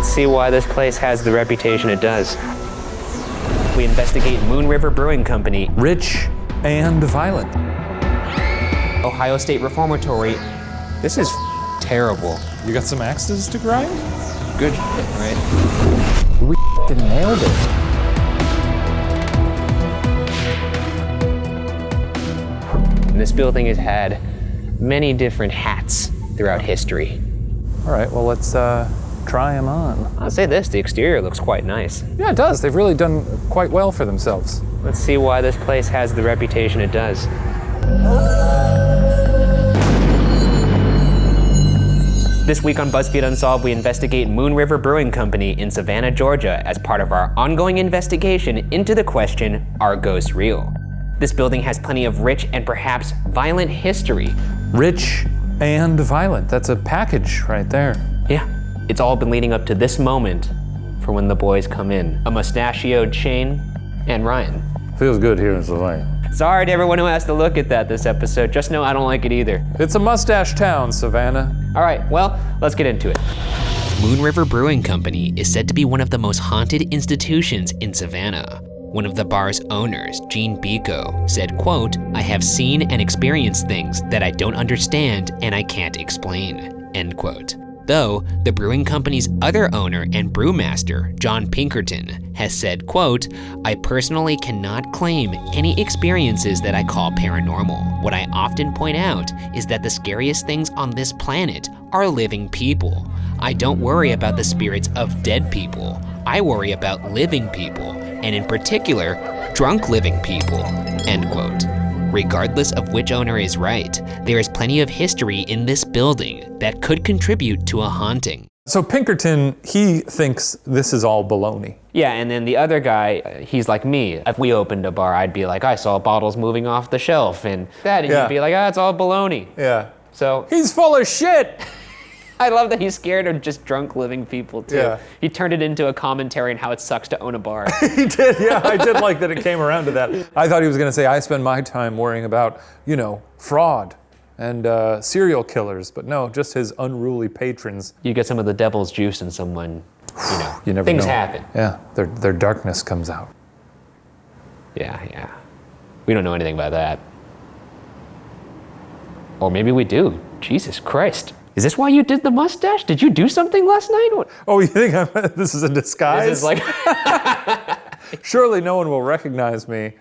Let's see why this place has the reputation it does. We investigate Moon River Brewing Company. Rich and violent. Ohio State Reformatory. This is terrible. You got some axes to grind? Good shit, right? We nailed it. And this building has had many different hats throughout history. All right, well, let's try them on. I'll say this, the exterior looks quite nice. Yeah, it does. They've really done quite well for themselves. Let's see why this place has the reputation it does. This week on BuzzFeed Unsolved, we investigate Moon River Brewing Company in Savannah, Georgia, as part of our ongoing investigation into the question, are ghosts real? This building has plenty of rich and perhaps violent history. Rich and violent. That's a package right there. Yeah, it's all been leading up to this moment for when the boys come in. A mustachioed Shane and Ryan. Feels good here in Savannah. Sorry to everyone who has to look at that this episode. Just know I don't like it either. It's a mustache town, Savannah. All right, well, let's get into it. Moon River Brewing Company is said to be one of the most haunted institutions in Savannah. One of the bar's owners, Gene Biko, said, quote, "I have seen and experienced things that I don't understand and I can't explain," end quote. Though, the brewing company's other owner and brewmaster, John Pinkerton, has said, quote, "I personally cannot claim any experiences that I call paranormal. What I often point out is that the scariest things on this planet are living people. I don't worry about the spirits of dead people. I worry about living people, and in particular, drunk living people," end quote. Regardless of which owner is right, there is plenty of history in this building that could contribute to a haunting. So Pinkerton, he thinks this is all baloney. Yeah, and then the other guy, he's like me. If we opened a bar, I'd be like, I saw bottles moving off the shelf and that, and Yeah. you'd be like, it's all baloney. Yeah. So He's full of shit. I love that he's scared of just drunk living people too. Yeah. He turned it into a commentary on how it sucks to own a bar. He did, yeah, I did like that it came around to that. I thought he was gonna say, I spend my time worrying about, fraud and serial killers, but no, just his unruly patrons. You get some of the devil's juice in someone, You never things know. happen. Yeah, their darkness comes out. Yeah. We don't know anything about that. Or maybe we do. Jesus Christ. Is this why you did the mustache? Did you do something last night? What? Oh, you think this is a disguise? This is like, Surely no one will recognize me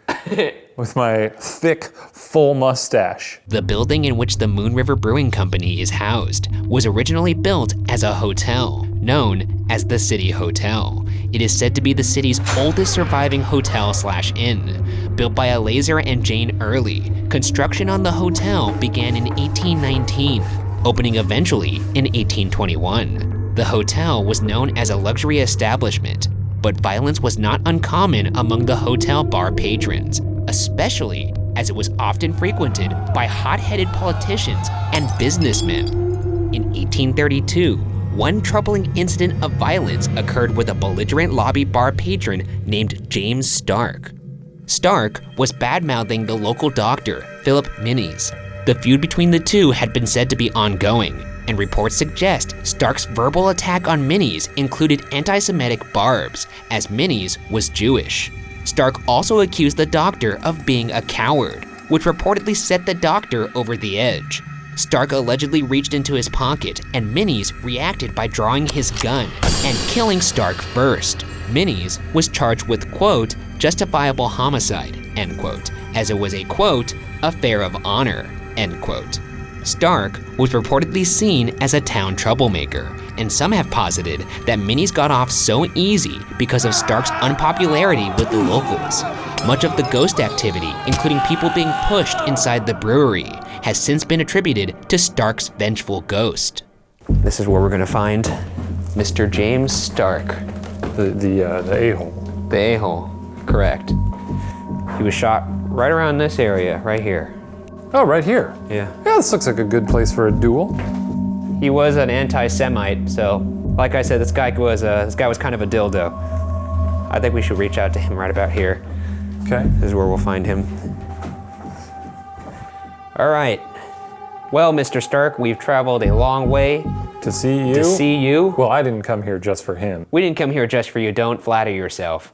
with my thick, full mustache. the building in which the Moon River Brewing Company is housed was originally built as a hotel, known as the City Hotel. It is said to be the city's oldest surviving hotel/inn. Built by Eleazar and Jane Early, construction on the hotel began in 1819. Opening eventually in 1821. The hotel was known as a luxury establishment, but violence was not uncommon among the hotel bar patrons, especially as it was often frequented by hot-headed politicians and businessmen. In 1832, one troubling incident of violence occurred with a belligerent lobby bar patron named James Stark. Stark was bad-mouthing the local doctor, Philip Minnies. The feud between the two had been said to be ongoing, and reports suggest Stark's verbal attack on Minnies included anti-Semitic barbs, as Minnies was Jewish. Stark also accused the doctor of being a coward, which reportedly set the doctor over the edge. Stark allegedly reached into his pocket, and Minnies reacted by drawing his gun and killing Stark first. Minnies was charged with, quote, justifiable homicide, end quote, as it was a, quote, affair of honor, end quote. Stark was reportedly seen as a town troublemaker, and some have posited that Minnies got off so easy because of Stark's unpopularity with the locals. Much of the ghost activity, including people being pushed inside the brewery, has since been attributed to Stark's vengeful ghost. This is where we're gonna find Mr. James Stark. The a-hole. The a-hole, correct. He was shot right around this area, right here. Oh, right here. Yeah. Yeah, this looks like a good place for a duel. He was an anti-Semite, so like I said, this guy was kind of a dildo. I think we should reach out to him right about here. Okay. This is where we'll find him. All right. Well, Mr. Stark, we've traveled a long way To see you? To see you? Well, I didn't come here just for him. We didn't come here just for you, don't flatter yourself.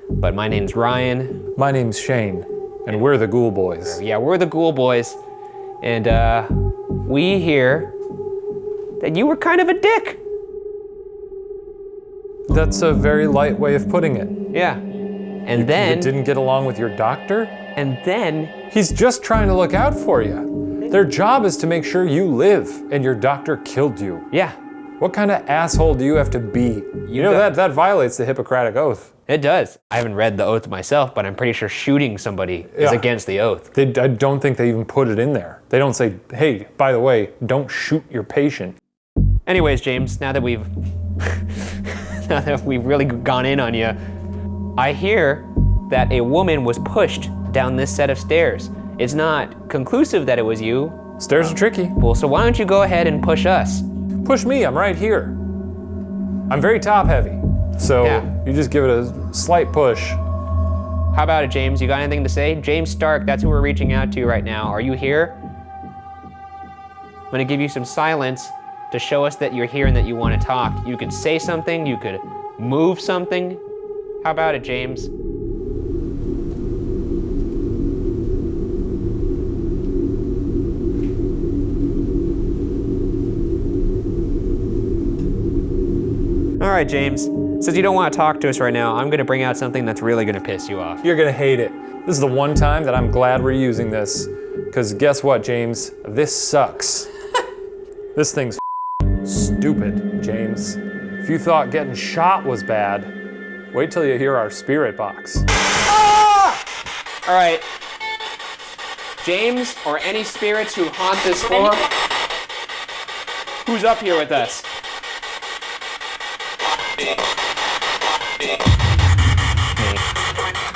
But my name's Ryan. My name's Shane, and we're the Ghoul Boys. Yeah, we're the Ghoul Boys. And we hear that you were kind of a dick. That's a very light way of putting it. Yeah. And then... You didn't get along with your doctor? And then... He's just trying to look out for you. Their job is to make sure you live, and your doctor killed you. Yeah. What kind of asshole do you have to be? You know, that violates the Hippocratic Oath. It does. I haven't read the oath myself, but I'm pretty sure shooting somebody is against the oath. I don't think they even put it in there. They don't say, hey, by the way, don't shoot your patient. Anyways, James, now that we've really gone in on you, I hear that a woman was pushed down this set of stairs. It's not conclusive that it was you. Stairs are tricky. Well, so why don't you go ahead and push us? Push me, I'm right here. I'm very top heavy, so you just give it a slight push. How about it, James? You got anything to say? James Stark, that's who we're reaching out to right now. Are you here? I'm gonna give you some silence to show us that you're here and that you want to talk. You could say something, you could move something. How about it, James? All right, James, since you don't want to talk to us right now, I'm gonna bring out something that's really gonna piss you off. You're gonna hate it. This is the one time that I'm glad we're using this, because guess what, James? This sucks. This thing's stupid, James. If you thought getting shot was bad, wait till you hear our spirit box. Ah! All right, James, or any spirits who haunt this floor, who's up here with us?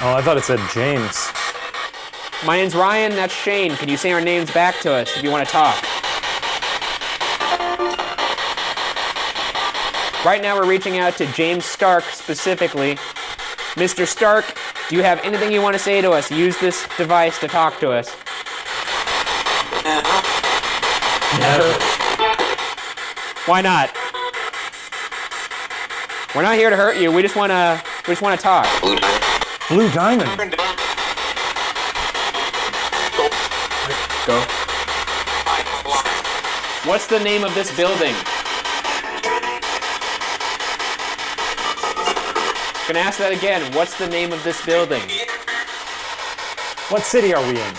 Oh, I thought it said James. My name's Ryan, that's Shane. Can you say our names back to us if you want to talk? Right now we're reaching out to James Stark specifically. Mr. Stark, do you have anything you want to say to us? Use this device to talk to us. Never. Why not? We're not here to hurt you. We just want to talk. Blue Diamond. Go. What's the name of this building? Gonna ask that again. What's the name of this building? What city are we in?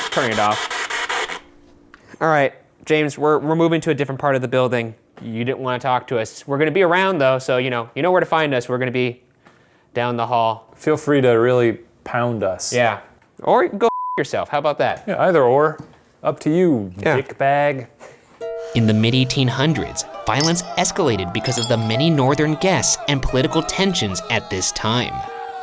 Turning it off. All right, James, we're moving to a different part of the building. You didn't want to talk to us. We're gonna be around though, so you know where to find us. We're gonna be down the hall. Feel free to really pound us. Yeah. Or go yourself. How about that? Yeah, either or. Up to you, dick bag. In the mid-1800s, violence escalated because of the many northern guests and political tensions at this time.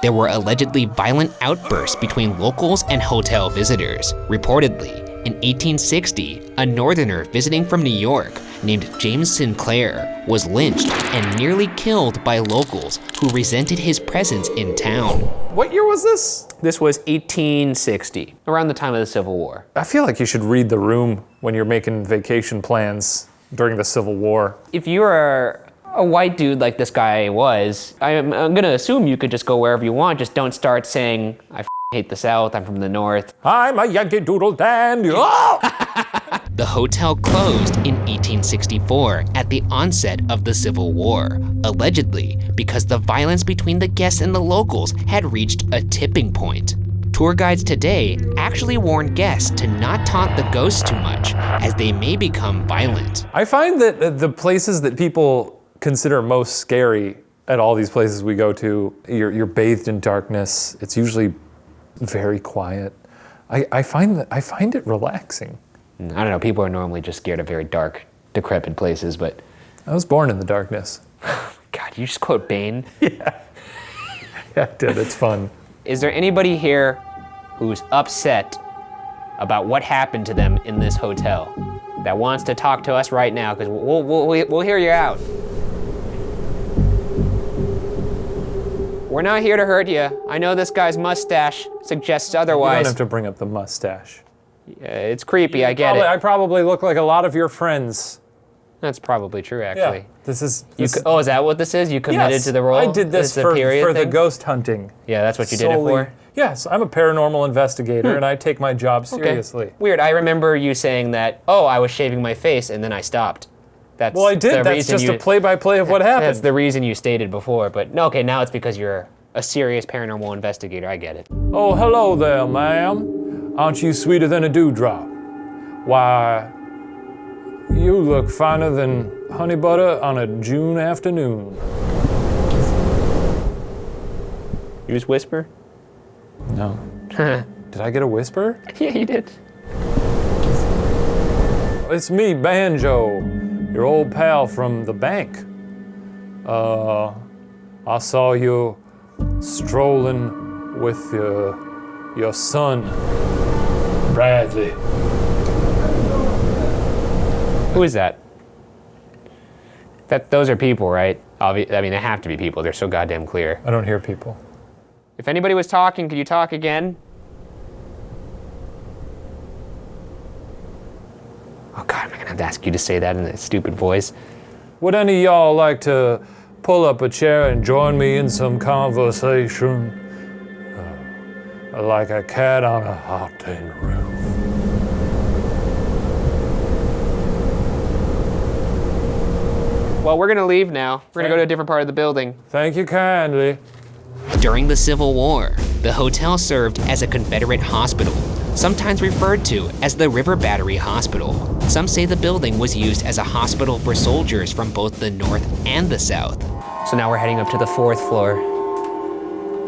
There were allegedly violent outbursts between locals and hotel visitors. Reportedly, in 1860, a northerner visiting from New York named James Sinclair was lynched and nearly killed by locals who resented his presence in town. What year was this? This was 1860, around the time of the Civil War. I feel like you should read the room when you're making vacation plans during the Civil War. If you're a white dude like this guy was, I'm gonna assume you could just go wherever you want. Just don't start saying, I hate the South, I'm from the North. I'm a Yankee Doodle Dandy. Oh! The hotel closed in 1864 at the onset of the Civil War, allegedly because the violence between the guests and the locals had reached a tipping point. Tour guides today actually warn guests to not taunt the ghosts too much, as they may become violent. I find that the places that people consider most scary at all these places we go to, you're bathed in darkness. It's usually very quiet. I find it relaxing. I don't know, people are normally just scared of very dark, decrepit places, but... I was born in the darkness. God, you just quote Bane? Yeah. Yeah, I did, it's fun. Is there anybody here who's upset about what happened to them in this hotel that wants to talk to us right now? Because we'll hear you out. We're not here to hurt you. I know this guy's mustache suggests otherwise. You don't have to bring up the mustache. It's creepy, I get I it. probably look like a lot of your friends. That's probably true, actually. Yeah, this is... Oh, is that what this is? You committed to the role? I did this for the ghost hunting. Yeah, that's what you did it for? Yes, I'm a paranormal investigator, and I take my job seriously. Okay. Weird, I remember you saying that, oh, I was shaving my face, and then I stopped. That's well, I did. That's just a play-by-play of what happened. That's the reason you stated before, but no, okay, now it's because you're a serious paranormal investigator. I get it. Oh, hello there, ma'am. Aren't you sweeter than a dewdrop? Why, you look finer than honey butter on a June afternoon. You just whisper? No. Did I get a whisper? Yeah, you did. It's me, Banjo, your old pal from the bank. I saw you strolling with your son, Bradley. Who is that? Those are people, right? I mean, they have to be people. They're so goddamn clear. I don't hear people. If anybody was talking, could you talk again? Oh God, am I gonna have to ask you to say that in a stupid voice? Would any of y'all like to pull up a chair and join me in some conversation? Like a cat on a hot tin roof. Well, we're gonna leave now. We're gonna go to a different part of the building. Thank you kindly. During the Civil War, the hotel served as a Confederate hospital, sometimes referred to as the River Battery Hospital. Some say the building was used as a hospital for soldiers from both the North and the South. So now we're heading up to the 4th floor.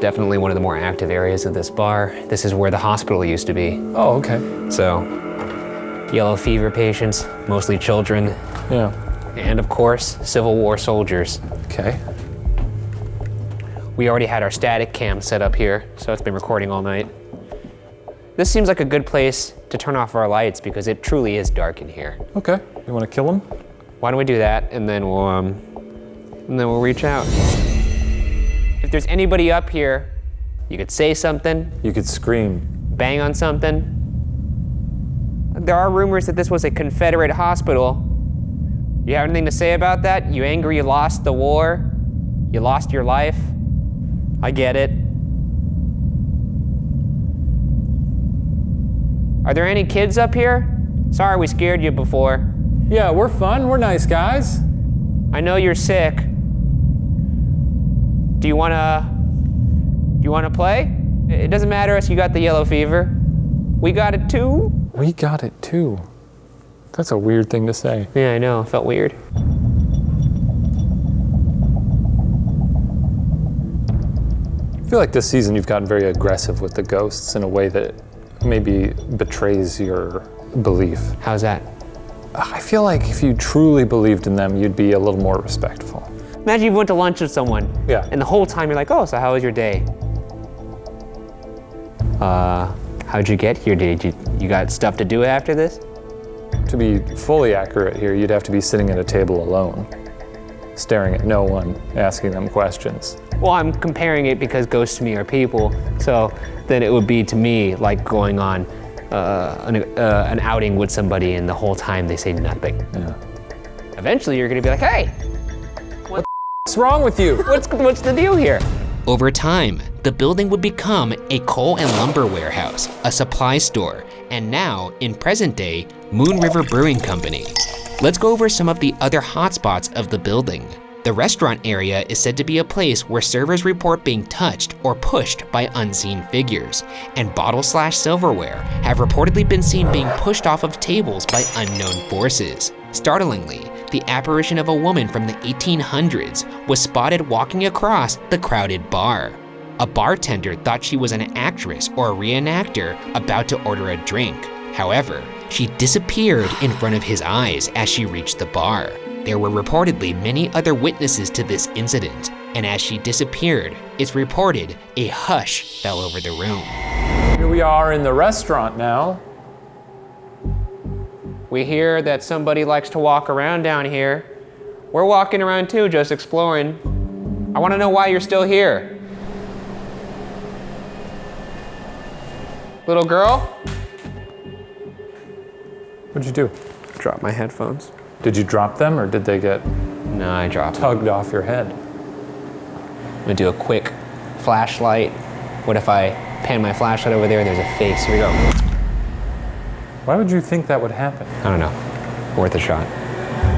Definitely one of the more active areas of this bar. This is where the hospital used to be. Oh, okay. So, yellow fever patients, mostly children. Yeah. And of course, Civil War soldiers. Okay. We already had our static cam set up here, so it's been recording all night. This seems like a good place to turn off our lights because it truly is dark in here. Okay. You want to kill him? Why don't we do that, and then we'll reach out. If there's anybody up here, you could say something. You could scream. Bang on something. There are rumors that this was a Confederate hospital. You have anything to say about that? You angry you lost the war? You lost your life? I get it. Are there any kids up here? Sorry we scared you before. Yeah, we're fun. We're nice guys. I know you're sick. Do you wanna play? It doesn't matter if you got the yellow fever. We got it too. We got it too. That's a weird thing to say. Yeah, I know, it felt weird. I feel like this season you've gotten very aggressive with the ghosts in a way that maybe betrays your belief. How's that? I feel like if you truly believed in them, you'd be a little more respectful. Imagine you went to lunch with someone. Yeah. And the whole time you're like, oh, so how was your day? How'd you get here? Did you got stuff to do after this? To be fully accurate here, you'd have to be sitting at a table alone, staring at no one, asking them questions. Well, I'm comparing it because ghosts to me are people, so then it would be to me like going on an outing with somebody and the whole time they say nothing. Yeah. Eventually you're gonna be like, hey, What's wrong with you? what's the deal here? Over time, the building would become a coal and lumber warehouse, a supply store, and now, in present day, Moon River Brewing Company. Let's go over some of the other hotspots of the building. The restaurant area is said to be a place where servers report being touched or pushed by unseen figures, and bottle/silverware have reportedly been seen being pushed off of tables by unknown forces. Startlingly, the apparition of a woman from the 1800s was spotted walking across the crowded bar. A bartender thought she was an actress or a reenactor about to order a drink. However, she disappeared in front of his eyes as she reached the bar. There were reportedly many other witnesses to this incident, and as she disappeared, it's reported a hush fell over the room. Here we are in the restaurant now. We hear that somebody likes to walk around down here. We're walking around too, just exploring. I want to know why you're still here. Little girl? What'd you do? Drop my headphones. Did you drop them or did they get No, I dropped them. tugged off your head? I'm gonna do a quick flashlight. What if I pan my flashlight over there and there's a face? Here we go. Why would you think that would happen? I don't know. Worth a shot.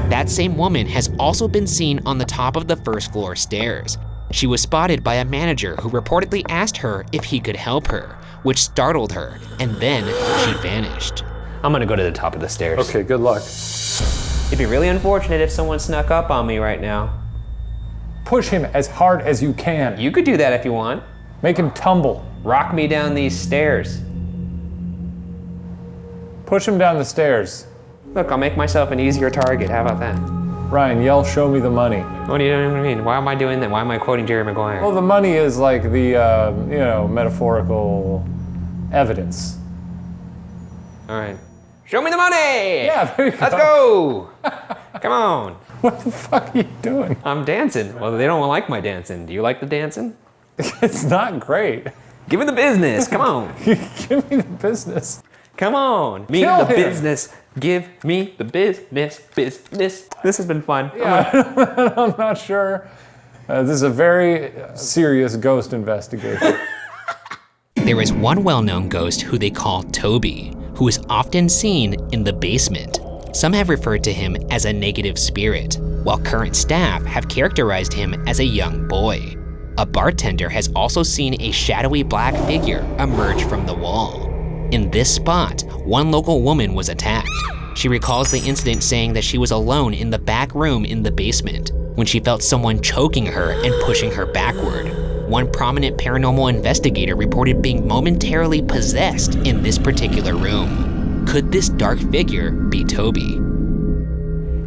That same woman has also been seen on the top of the first floor stairs. She was spotted by a manager who reportedly asked her if he could help her, which startled her, and then she vanished. I'm gonna go to the top of the stairs. Okay, good luck. It'd be really unfortunate if someone snuck up on me right now. Push him as hard as you can. You could do that if you want. Make him tumble. Rock me down these stairs. Push him down the stairs. Look, I'll make myself an easier target. How about that? Ryan, yell, show me the money. What do you mean? Why am I doing that? Why am I quoting Jerry Maguire? Well, the money is like the, metaphorical evidence. All right. Show me the money! Yeah, there you go. Let's go! Come on. What the fuck are you doing? I'm dancing. Well, they don't like my dancing. Do you like the dancing? It's not great. Give me the business. Come on. Give me the business. Come on. Me Kill the him. business. Give me the business. This has been fun. Yeah, I'm not sure. This is a very serious ghost investigation. There is one well-known ghost who they call Toby, who is often seen in the basement. Some have referred to him as a negative spirit, while current staff have characterized him as a young boy. A bartender has also seen a shadowy black figure emerge from the wall. In this spot, one local woman was attacked. She recalls the incident saying that she was alone in the back room in the basement when she felt someone choking her and pushing her backward. One prominent paranormal investigator reported being momentarily possessed in this particular room. Could this dark figure be Toby?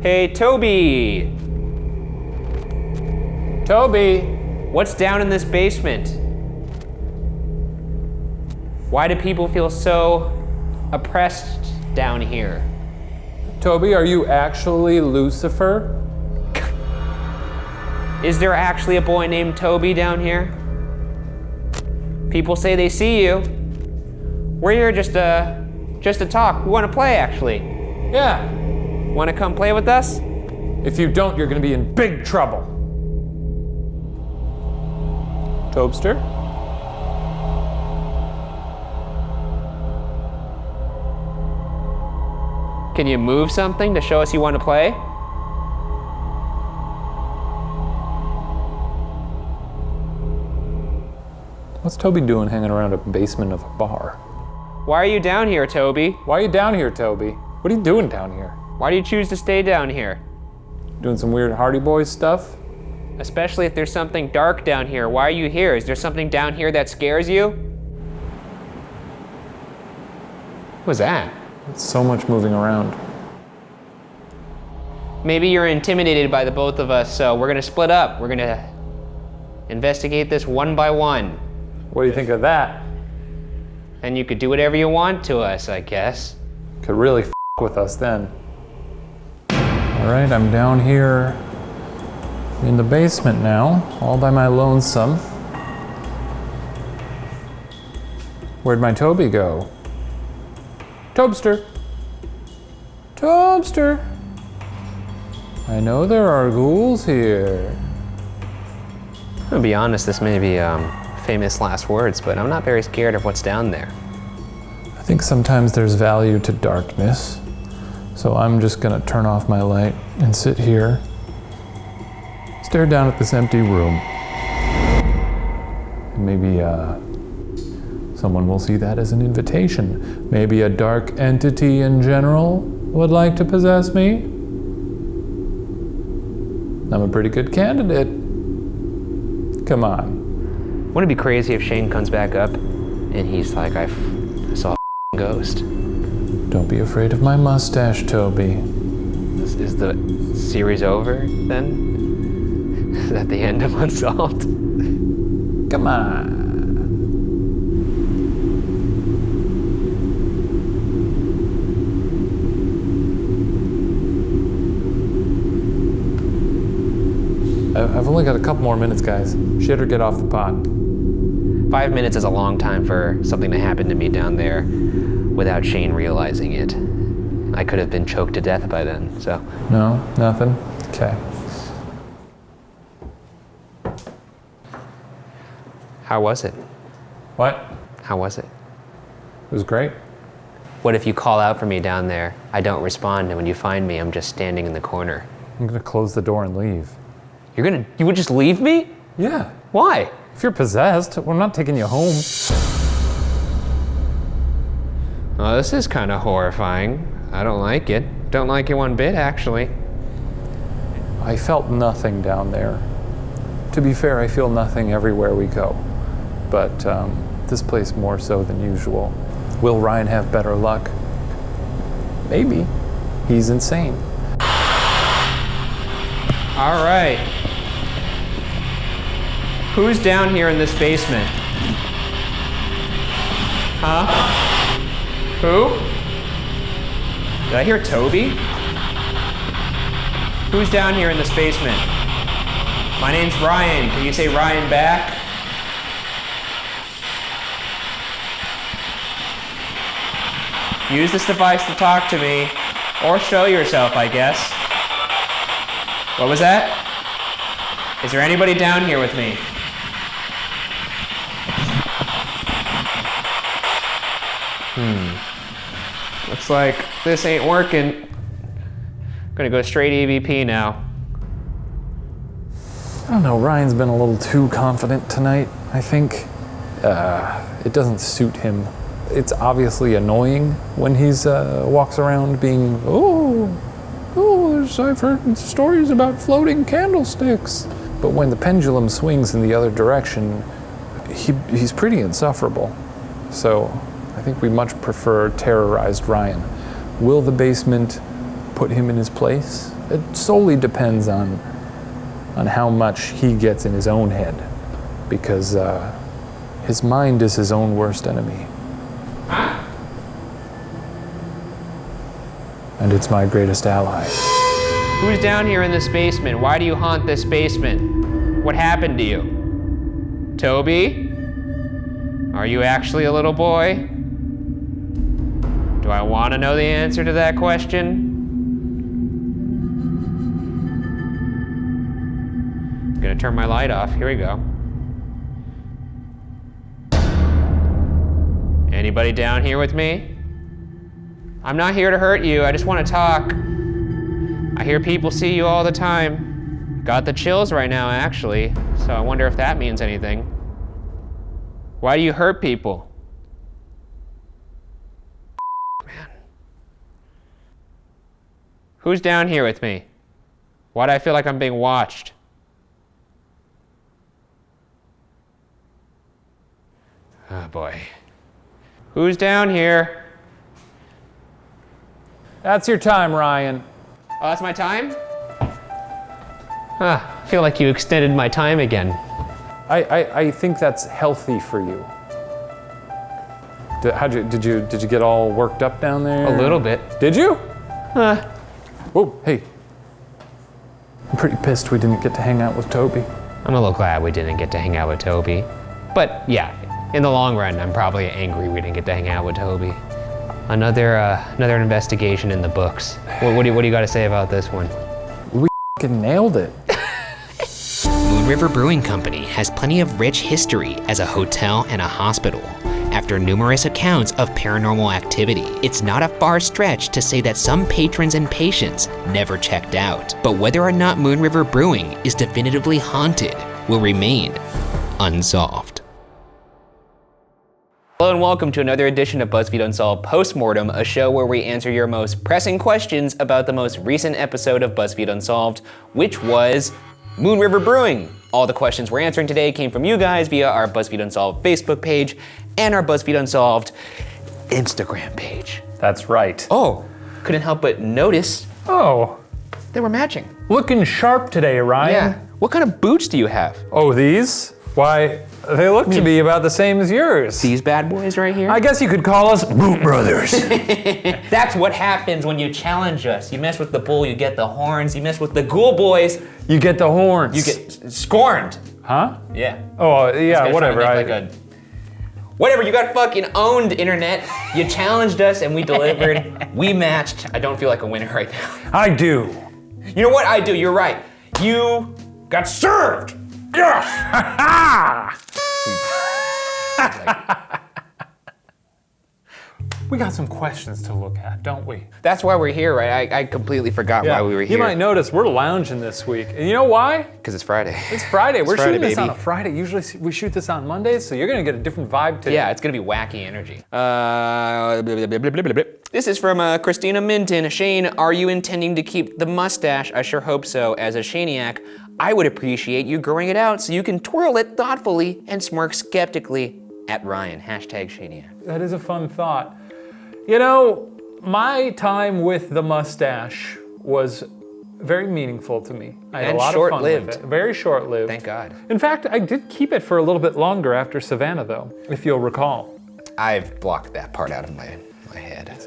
Hey, Toby! Toby! What's down in this basement? Why do people feel so oppressed down here? Toby, are you actually Lucifer? Is there actually a boy named Toby down here? People say they see you. We're here just to talk. We want to play, actually. Yeah. Want to come play with us? If you don't, you're gonna be in big trouble. Tobster? Can you move something to show us you want to play? What's Toby doing hanging around a basement of a bar? Why are you down here, Toby? Why are you down here, Toby? What are you doing down here? Why do you choose to stay down here? Doing some weird Hardy Boys stuff? Especially if there's something dark down here. Why are you here? Is there something down here that scares you? What was that? It's so much moving around. Maybe you're intimidated by the both of us, so we're gonna split up. We're gonna investigate this one by one. What do you think of that? And you could do whatever you want to us, I guess. Could really with us then. All right, I'm down here in the basement now, all by my lonesome. Where'd my Toby go? Tobster! Tobster! I know there are ghouls here. I'm gonna be honest, this may be famous last words, but I'm not very scared of what's down there. I think sometimes there's value to darkness, so I'm just gonna turn off my light and sit here, stare down at this empty room. And maybe someone will see that as an invitation. Maybe a dark entity in general would like to possess me. I'm a pretty good candidate. Come on. Wouldn't it be crazy if Shane comes back up and he's like, I saw a ghost? Don't be afraid of my mustache, Toby. Is the series over then? Is that the end of Unsolved? Come on. I've only got a couple more minutes, guys. Shit or get off the pot. 5 minutes is a long time for something to happen to me down there without Shane realizing it. I could have been choked to death by then, so. No, nothing? Okay. How was it? What? How was it? It was great. What if you call out for me down there, I don't respond, and when you find me, I'm just standing in the corner? I'm gonna close the door and leave. You would just leave me? Yeah. Why? If you're possessed, we're not taking you home. Well, this is kind of horrifying. I don't like it. Don't like it one bit, actually. I felt nothing down there. To be fair, I feel nothing everywhere we go. But this place more so than usual. Will Ryan have better luck? Maybe. He's insane. All right. Who's down here in this basement? Huh? Who? Did I hear Toby? Who's down here in this basement? My name's Ryan. Can you say Ryan back? Use this device to talk to me, or show yourself, I guess. What was that? Is there anybody down here with me? Looks like this ain't working. I'm gonna go straight EVP now. I don't know, Ryan's been a little too confident tonight, I think. It doesn't suit him. It's obviously annoying when he's walks around being, I've heard stories about floating candlesticks. But when the pendulum swings in the other direction, he's pretty insufferable. So I think we much prefer terrorized Ryan. Will the basement put him in his place? It solely depends on how much he gets in his own head, because his mind is his own worst enemy. And it's my greatest ally. Who's down here in this basement? Why do you haunt this basement? What happened to you? Toby? Are you actually a little boy? Do I want to know the answer to that question? I'm gonna turn my light off. Here we go. Anybody down here with me? I'm not here to hurt you, I just want to talk. I hear people see you all the time. Got the chills right now, actually, so I wonder if that means anything. Why do you hurt people? Man. Who's down here with me? Why do I feel like I'm being watched? Oh boy. Who's down here? That's your time, Ryan. Oh, that's my time? I feel like you extended my time again. I think that's healthy for you. Did you get all worked up down there? A little bit. Did you? Whoa, hey. I'm pretty pissed we didn't get to hang out with Toby. I'm a little glad we didn't get to hang out with Toby. But yeah, in the long run, I'm probably angry we didn't get to hang out with Toby. Another investigation in the books. What do you got to say about this one? We f***ing nailed it. Moon River Brewing Company has plenty of rich history as a hotel and a hospital. After numerous accounts of paranormal activity, it's not a far stretch to say that some patrons and patients never checked out. But whether or not Moon River Brewing is definitively haunted will remain unsolved. Hello and welcome to another edition of BuzzFeed Unsolved Postmortem, a show where we answer your most pressing questions about the most recent episode of BuzzFeed Unsolved, which was Moon River Brewing. All the questions we're answering today came from you guys via our BuzzFeed Unsolved Facebook page and our BuzzFeed Unsolved Instagram page. That's right. Oh, couldn't help but notice Oh, they were matching. looking sharp today, Ryan. Yeah. What kind of boots do you have? Oh, these? Why, they look to be about the same as yours. These bad boys right here? I guess you could call us Boot Brothers. That's what happens when you challenge us. You mess with the bull, you get the horns. You mess with the ghoul boys, You get the horns. you get scorned. Huh? Yeah. Oh, yeah, Guy's whatever. trying to make Whatever, you got fucking owned, internet. You challenged us and we delivered. We matched. I don't feel like a winner right now. I do. You know what? I do, you're right. You got served. Yes! We got some questions to look at, don't we? That's why we're here, right? I completely forgot why we were here. You might notice we're lounging this week. And you know why? Because it's Friday. It's Friday. We're Friday, shooting this baby. on a Friday. Usually we shoot this on Mondays, so you're gonna get a different vibe today. Yeah, it's gonna be wacky energy. This is from Christina Minton. Shane, are you intending to keep the mustache? I sure hope so. As a Shaniac, I would appreciate you growing it out so you can twirl it thoughtfully and smirk skeptically at Ryan. Hashtag Shaniac. That is a fun thought. You know, my time with the mustache was very meaningful to me. I had And a lot of fun with it. Very short-lived. Thank God. In fact, I did keep it for a little bit longer after Savannah, though, if you'll recall. I've blocked that part out of my head.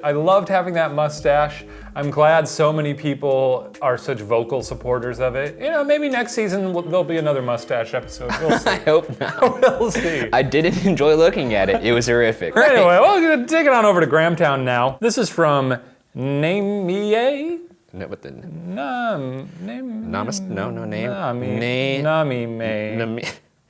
I loved having that mustache. I'm glad so many people are such vocal supporters of it. You know, maybe next season there'll be another mustache episode. We'll see. I hope not. We'll see. I didn't enjoy looking at it. It was horrific. Anyway, well, we're gonna take it on over to Grahamtown now. This is from Namie. No, what the? Name.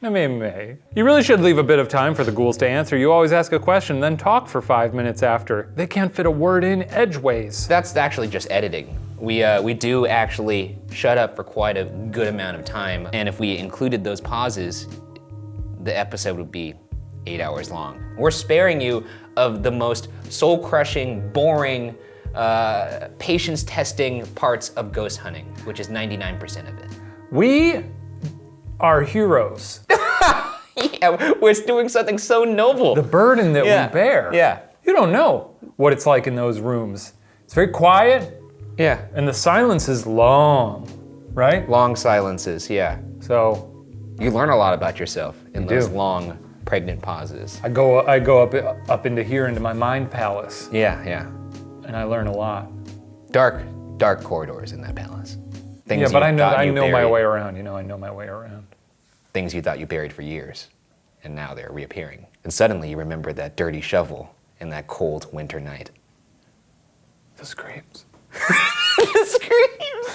Namime. You really should leave a bit of time for the ghouls to answer. You always ask a question, then talk for 5 minutes after. They can't fit a word in edgeways. That's actually just editing. We do actually shut up for quite a good amount of time, and if we included those pauses, the episode would be 8 hours long. We're sparing you of the most soul-crushing, boring, patience-testing parts of ghost hunting, which is 99% of it. We are heroes. Yeah, we're doing something so noble. The burden that we bear. Yeah. You don't know what it's like in those rooms. It's very quiet, Yeah. and the silence is long, right? Long silences, yeah. So You learn a lot about yourself in You those do. long, pregnant pauses. I go up into here into my mind palace, Yeah, yeah. and I learn a lot. Dark corridors in that palace. Things Yeah, but you I thought you know my buried. way around. You know, I know my way around. Things you thought you buried for years, and now they're reappearing. And suddenly you remember that dirty shovel in that cold winter night. The screams. The screams!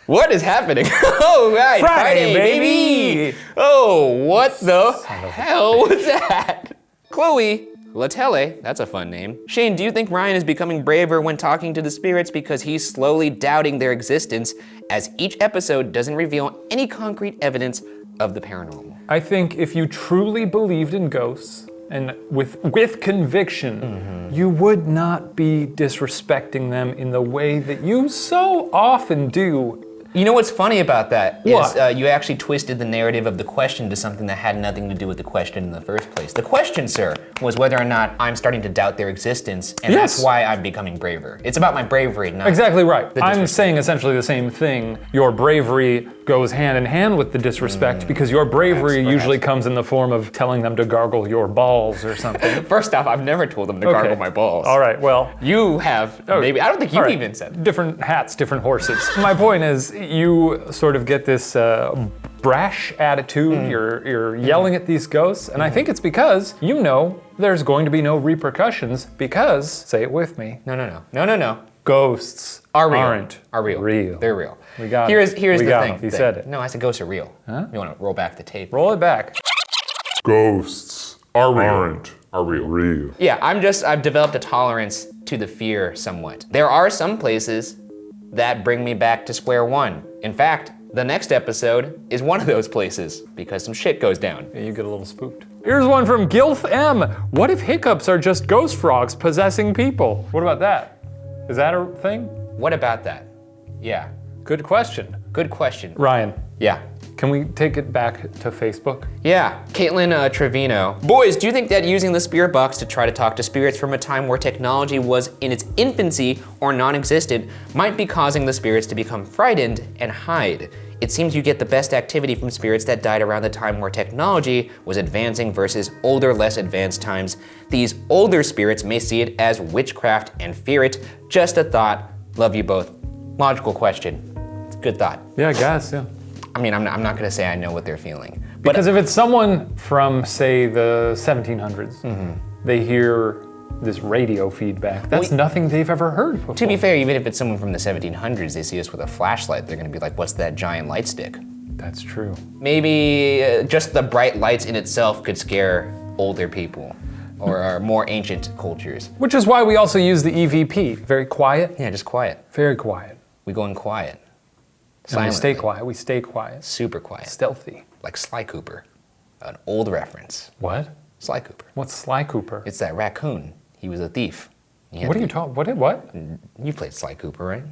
What is happening? Oh, right, Friday, baby! Oh, what the hell was that? Chloe Latelle, that's a fun name. Shane, do you think Ryan is becoming braver when talking to the spirits because he's slowly doubting their existence as each episode doesn't reveal any concrete evidence of the paranormal? I think if you truly believed in ghosts, and with conviction, you would not be disrespecting them in the way that you so often do. You know what's funny about that What? is you actually twisted the narrative of the question to something that had nothing to do with the question in the first place. The question, sir, was whether or not I'm starting to doubt their existence, and Yes. that's why I'm becoming braver. It's about my bravery, not Exactly right. the I'm disrespect. saying essentially the same thing. Your bravery goes hand in hand with the disrespect because your bravery perhaps. usually comes in the form of telling them to gargle your balls or something. First off, I've never told them to gargle my balls. All right, well, You have, maybe. I don't think all you've right. even said. Different hats, different horses. My point is, you sort of get this brash attitude. You're yelling at these ghosts, and I think it's because you know there's going to be no repercussions because, say it with me, No. ghosts Are real. aren't Are real. real. They're real. We got Here's it. the We got thing. it. He said it. No, I said ghosts are real. Huh? You want to roll back the tape? Roll it back. Ghosts aren't real. Yeah, I've developed a tolerance to the fear somewhat. There are some places that bring me back to square one. In fact, the next episode is one of those places because some shit goes down. You get a little spooked. Here's one from Gilf M. What if hiccups are just ghost frogs possessing people? What about that? Is that a thing? What about that? Yeah, Good question. good question. Ryan, Yeah. can we take it back to Facebook? Yeah, Caitlin Trevino. Boys, do you think that using the spirit box to try to talk to spirits from a time where technology was in its infancy or non-existent might be causing the spirits to become frightened and hide? It seems you get the best activity from spirits that died around the time where technology was advancing versus older, less advanced times. These older spirits may see it as witchcraft and fear it. Just a thought. Love you both. Logical question. It's a good thought. Yeah, I guess, yeah. I mean, I'm not gonna say I know what they're feeling. Because if it's someone from, say, the 1700s, they hear this radio feedback. That's nothing they've ever heard before. To be fair, even if it's someone from the 1700s, they see us with a flashlight, they're gonna be like, what's that giant light stick? That's true. Maybe just the bright lights in itself could scare older people or more ancient cultures. Which is why we also use the EVP. Very quiet. Yeah, just quiet. Very quiet. We go in quiet. And we stay quiet. We stay quiet. Super quiet. Stealthy. Like Sly Cooper, an old reference. What? Sly Cooper. What's Sly Cooper? It's that raccoon. He was a thief. What are you talking? What? You played Sly Cooper, right?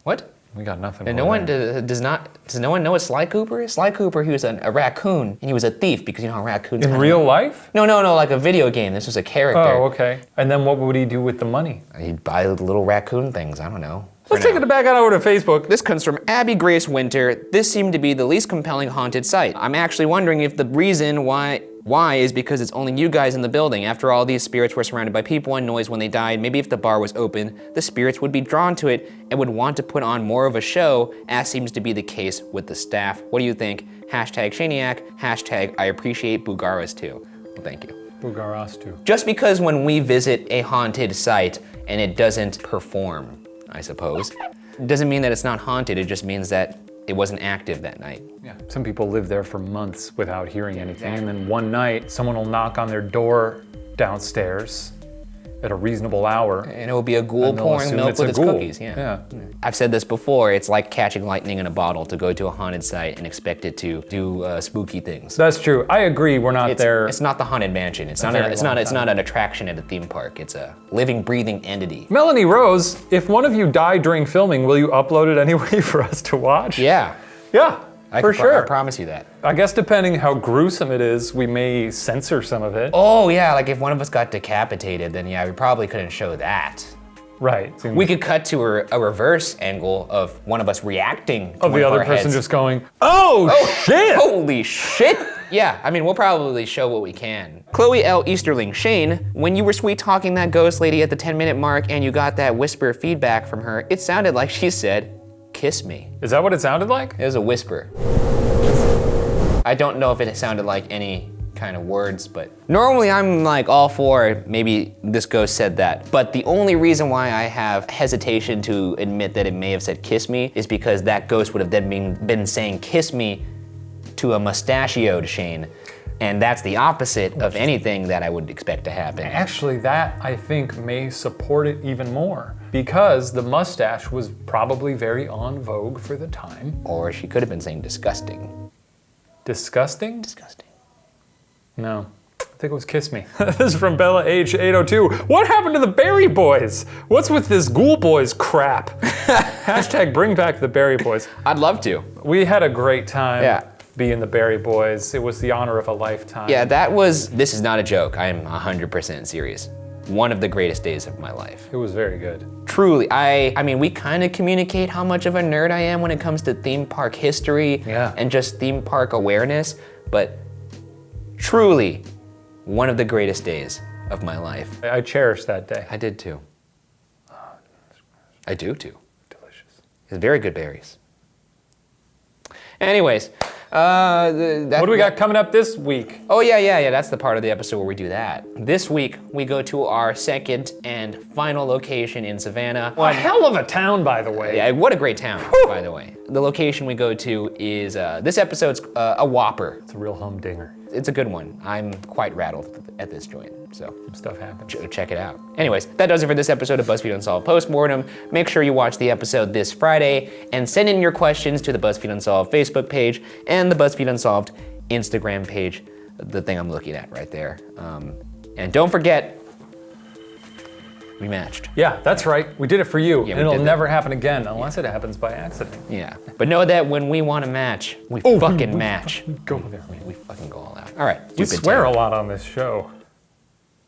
What? We got nothing. And no one does no one know what Sly Cooper is? Sly Cooper, he was a raccoon, and he was a thief because you know how raccoons. In real life? No, like a video game. This was a character. Oh, okay. And then what would he do with the money? He'd buy the little raccoon things. I don't know. Let's take it back on over to Facebook. This comes from Abby Grace Winter. This seemed to be the least compelling haunted site. I'm actually wondering if the reason why is because it's only you guys in the building. After all, these spirits were surrounded by people and noise when they died. Maybe if the bar was open, the spirits would be drawn to it and would want to put on more of a show, as seems to be the case with the staff. What do you think? Hashtag Shaniac, hashtag I appreciate Bugaras too. Well, thank you. Bugaras too. Just because when we visit a haunted site and it doesn't perform, I suppose, doesn't mean that it's not haunted. It just means that it wasn't active that night. Yeah. Some people live there for months without hearing anything, and then one night someone will knock on their door downstairs at a reasonable hour. And it will be a ghoul pouring milk with its cookies. Yeah. I've said this before, it's like catching lightning in a bottle to go to a haunted site and expect it to do spooky things. That's true. I agree. We're not there. It's not the Haunted Mansion. It's not an attraction at a theme park. It's a living, breathing entity. Melanie Rose, if one of you died during filming, will you upload it anyway for us to watch? Yeah. Yeah. For sure. I promise you that. I guess depending how gruesome it is, we may censor some of it. Oh yeah, like if one of us got decapitated, then yeah, we probably couldn't show that. Right. We could cut to a reverse angle of one of us reacting to of the other person heads. Just going, oh shit! Holy shit! Yeah, I mean, we'll probably show what we can. Chloe L. Easterling, Shane, when you were sweet talking that ghost lady at the 10-minute mark and you got that whisper feedback from her, it sounded like she said, kiss me. Is that what it sounded like? It was a whisper. I don't know if it sounded like any kind of words, but normally I'm like all for maybe this ghost said that. But the only reason why I have hesitation to admit that it may have said kiss me is because that ghost would have then been saying kiss me to a mustachioed Shane. And that's the opposite of anything that I would expect to happen. Actually, that I think may support it even more because the mustache was probably very en vogue for the time. Or she could have been saying disgusting. Disgusting? Disgusting. No, I think it was kiss me. This is from Bella H802. What happened to the Berry Boys? What's with this Ghoul Boys crap? Hashtag bring back the Berry Boys. I'd love to. We had a great time. Yeah. Being the Berry Boys. It was the honor of a lifetime. Yeah, this is not a joke. I am 100% serious. One of the greatest days of my life. It was very good. Truly, I mean, we kind of communicate how much of a nerd I am when it comes to theme park history and just theme park awareness, but truly, one of the greatest days of my life. I cherished that day. I did too. I do too. Delicious. It's very good berries. Anyways, what do we got coming up this week? Oh yeah, that's the part of the episode where we do that. This week, we go to our second and final location in Savannah. A hell of a town, by the way. Yeah, what a great town, by the way. The location we go to is, this episode's a whopper. It's a real humdinger. It's a good one. I'm quite rattled at this joint, so. Some stuff happens. Check it out. Anyways, that does it for this episode of BuzzFeed Unsolved Postmortem. Make sure you watch the episode this Friday and send in your questions to the BuzzFeed Unsolved Facebook page and the BuzzFeed Unsolved Instagram page, the thing I'm looking at right there. And don't forget, we matched. Yeah, that's right. We did it for you. Yeah, and it'll never happen again unless it happens by accident. Yeah, but know that when we want to match, we fucking match. Go there. We fucking go all out. All right. We swear a lot on this show.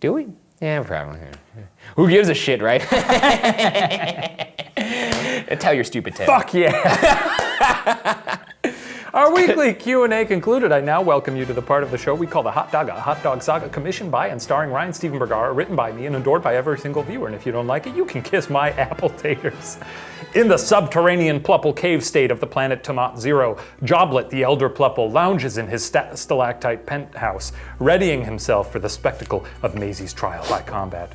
Do we? Yeah, probably. Who gives a shit, right? Tell your stupid tale. Fuck yeah. Our weekly Q&A concluded. I now welcome you to the part of the show we call the Hot Dog, a hot dog saga commissioned by and starring Ryan Stephen Bergara, written by me and adored by every single viewer. And if you don't like it, you can kiss my apple taters. In the subterranean Plupple cave state of the planet Tomat Zero, Joblet, the elder Plupple, lounges in his stalactite penthouse, readying himself for the spectacle of Maisie's trial by combat.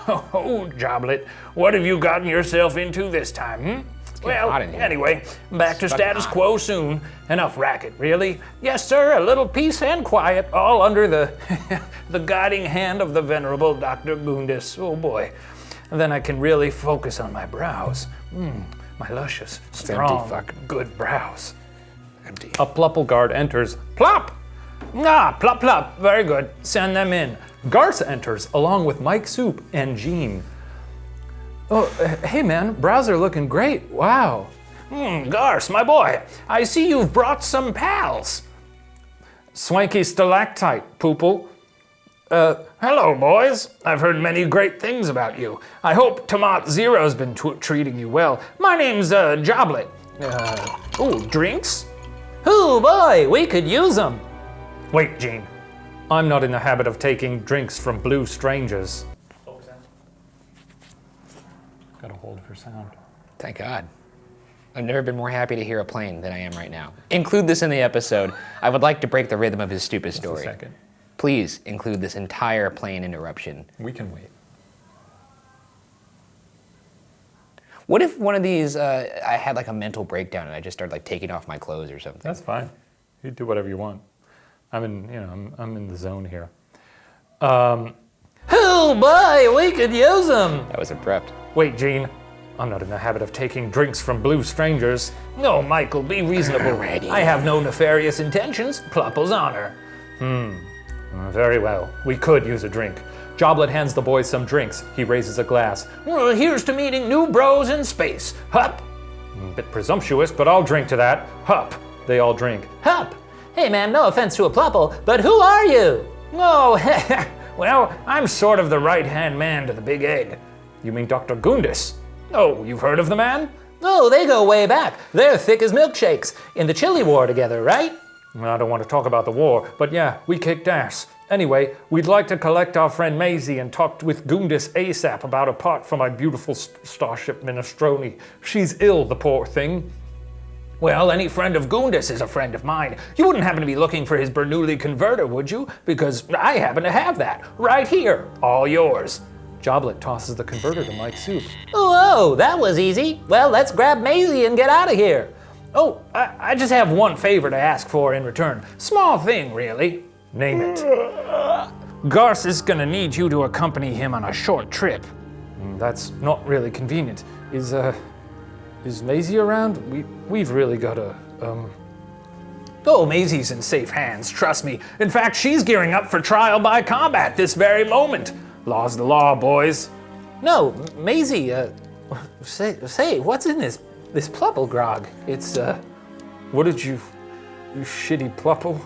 Oh, Joblet, what have you gotten yourself into this time, Well, anyway, back to status quo soon. Enough racket, really. Yes, sir, a little peace and quiet, all under the the guiding hand of the venerable Dr. Gundis. Oh boy. And then I can really focus on my brows. My luscious, strong, good brows. Empty. A Plupple guard enters. Plop! Ah, plop, plop. Very good. Send them in. Garce enters, along with Mike Soup and Gene. Oh, hey man, brows are looking great. Wow. Garce, my boy, I see you've brought some pals. Swanky stalactite, Poople. Hello, boys. I've heard many great things about you. I hope Tomat Zero's been treating you well. My name's Joblet. Drinks? Oh boy, we could use them. Wait, Gene. I'm not in the habit of taking drinks from blue strangers. Gotta hold for sound. Thank God. I've never been more happy to hear a plane than I am right now. Include this in the episode. I would like to break the rhythm of his stupid story. Just a second. Please include this entire plane interruption. We can wait. What if one of these, I had like a mental breakdown and I just started like taking off my clothes or something? That's fine. You do whatever you want. I'm in the zone here. Oh boy, we could use them. That was abrupt. Wait, Gene. I'm not in the habit of taking drinks from blue strangers. No, Michael, be reasonable. Alrighty. I have no nefarious intentions. Plupple's honor. Very well. We could use a drink. Joblet hands the boys some drinks. He raises a glass. Well, here's to meeting new bros in space. Hup. Bit presumptuous, but I'll drink to that. Hup. They all drink. Hup. Hey man, no offense to a Plupple, but who are you? Oh, well, I'm sort of the right-hand man to the Big Egg. You mean Dr. Gundis? Oh, you've heard of the man? Oh, they go way back. They're thick as milkshakes. In the Chili War together, right? I don't want to talk about the war, but yeah, we kicked ass. Anyway, we'd like to collect our friend Maisie and talk with Gundis ASAP about a part for my beautiful starship Minestrone. She's ill, the poor thing. Well, any friend of Gundis is a friend of mine. You wouldn't happen to be looking for his Bernoulli converter, would you? Because I happen to have that, right here, all yours. Joblet tosses the converter to Mike Soup. Oh, that was easy. Well, let's grab Maisie and get out of here. Oh, I just have one favor to ask for in return. Small thing, really. Name it. Garce is gonna need you to accompany him on a short trip. That's not really convenient. Is Maisie around? We've really gotta, Oh, Maisie's in safe hands, trust me. In fact, she's gearing up for trial by combat this very moment. Law's the law, boys. No, Maisie, say, what's in this Plupple grog? It's, what did you shitty Plupple?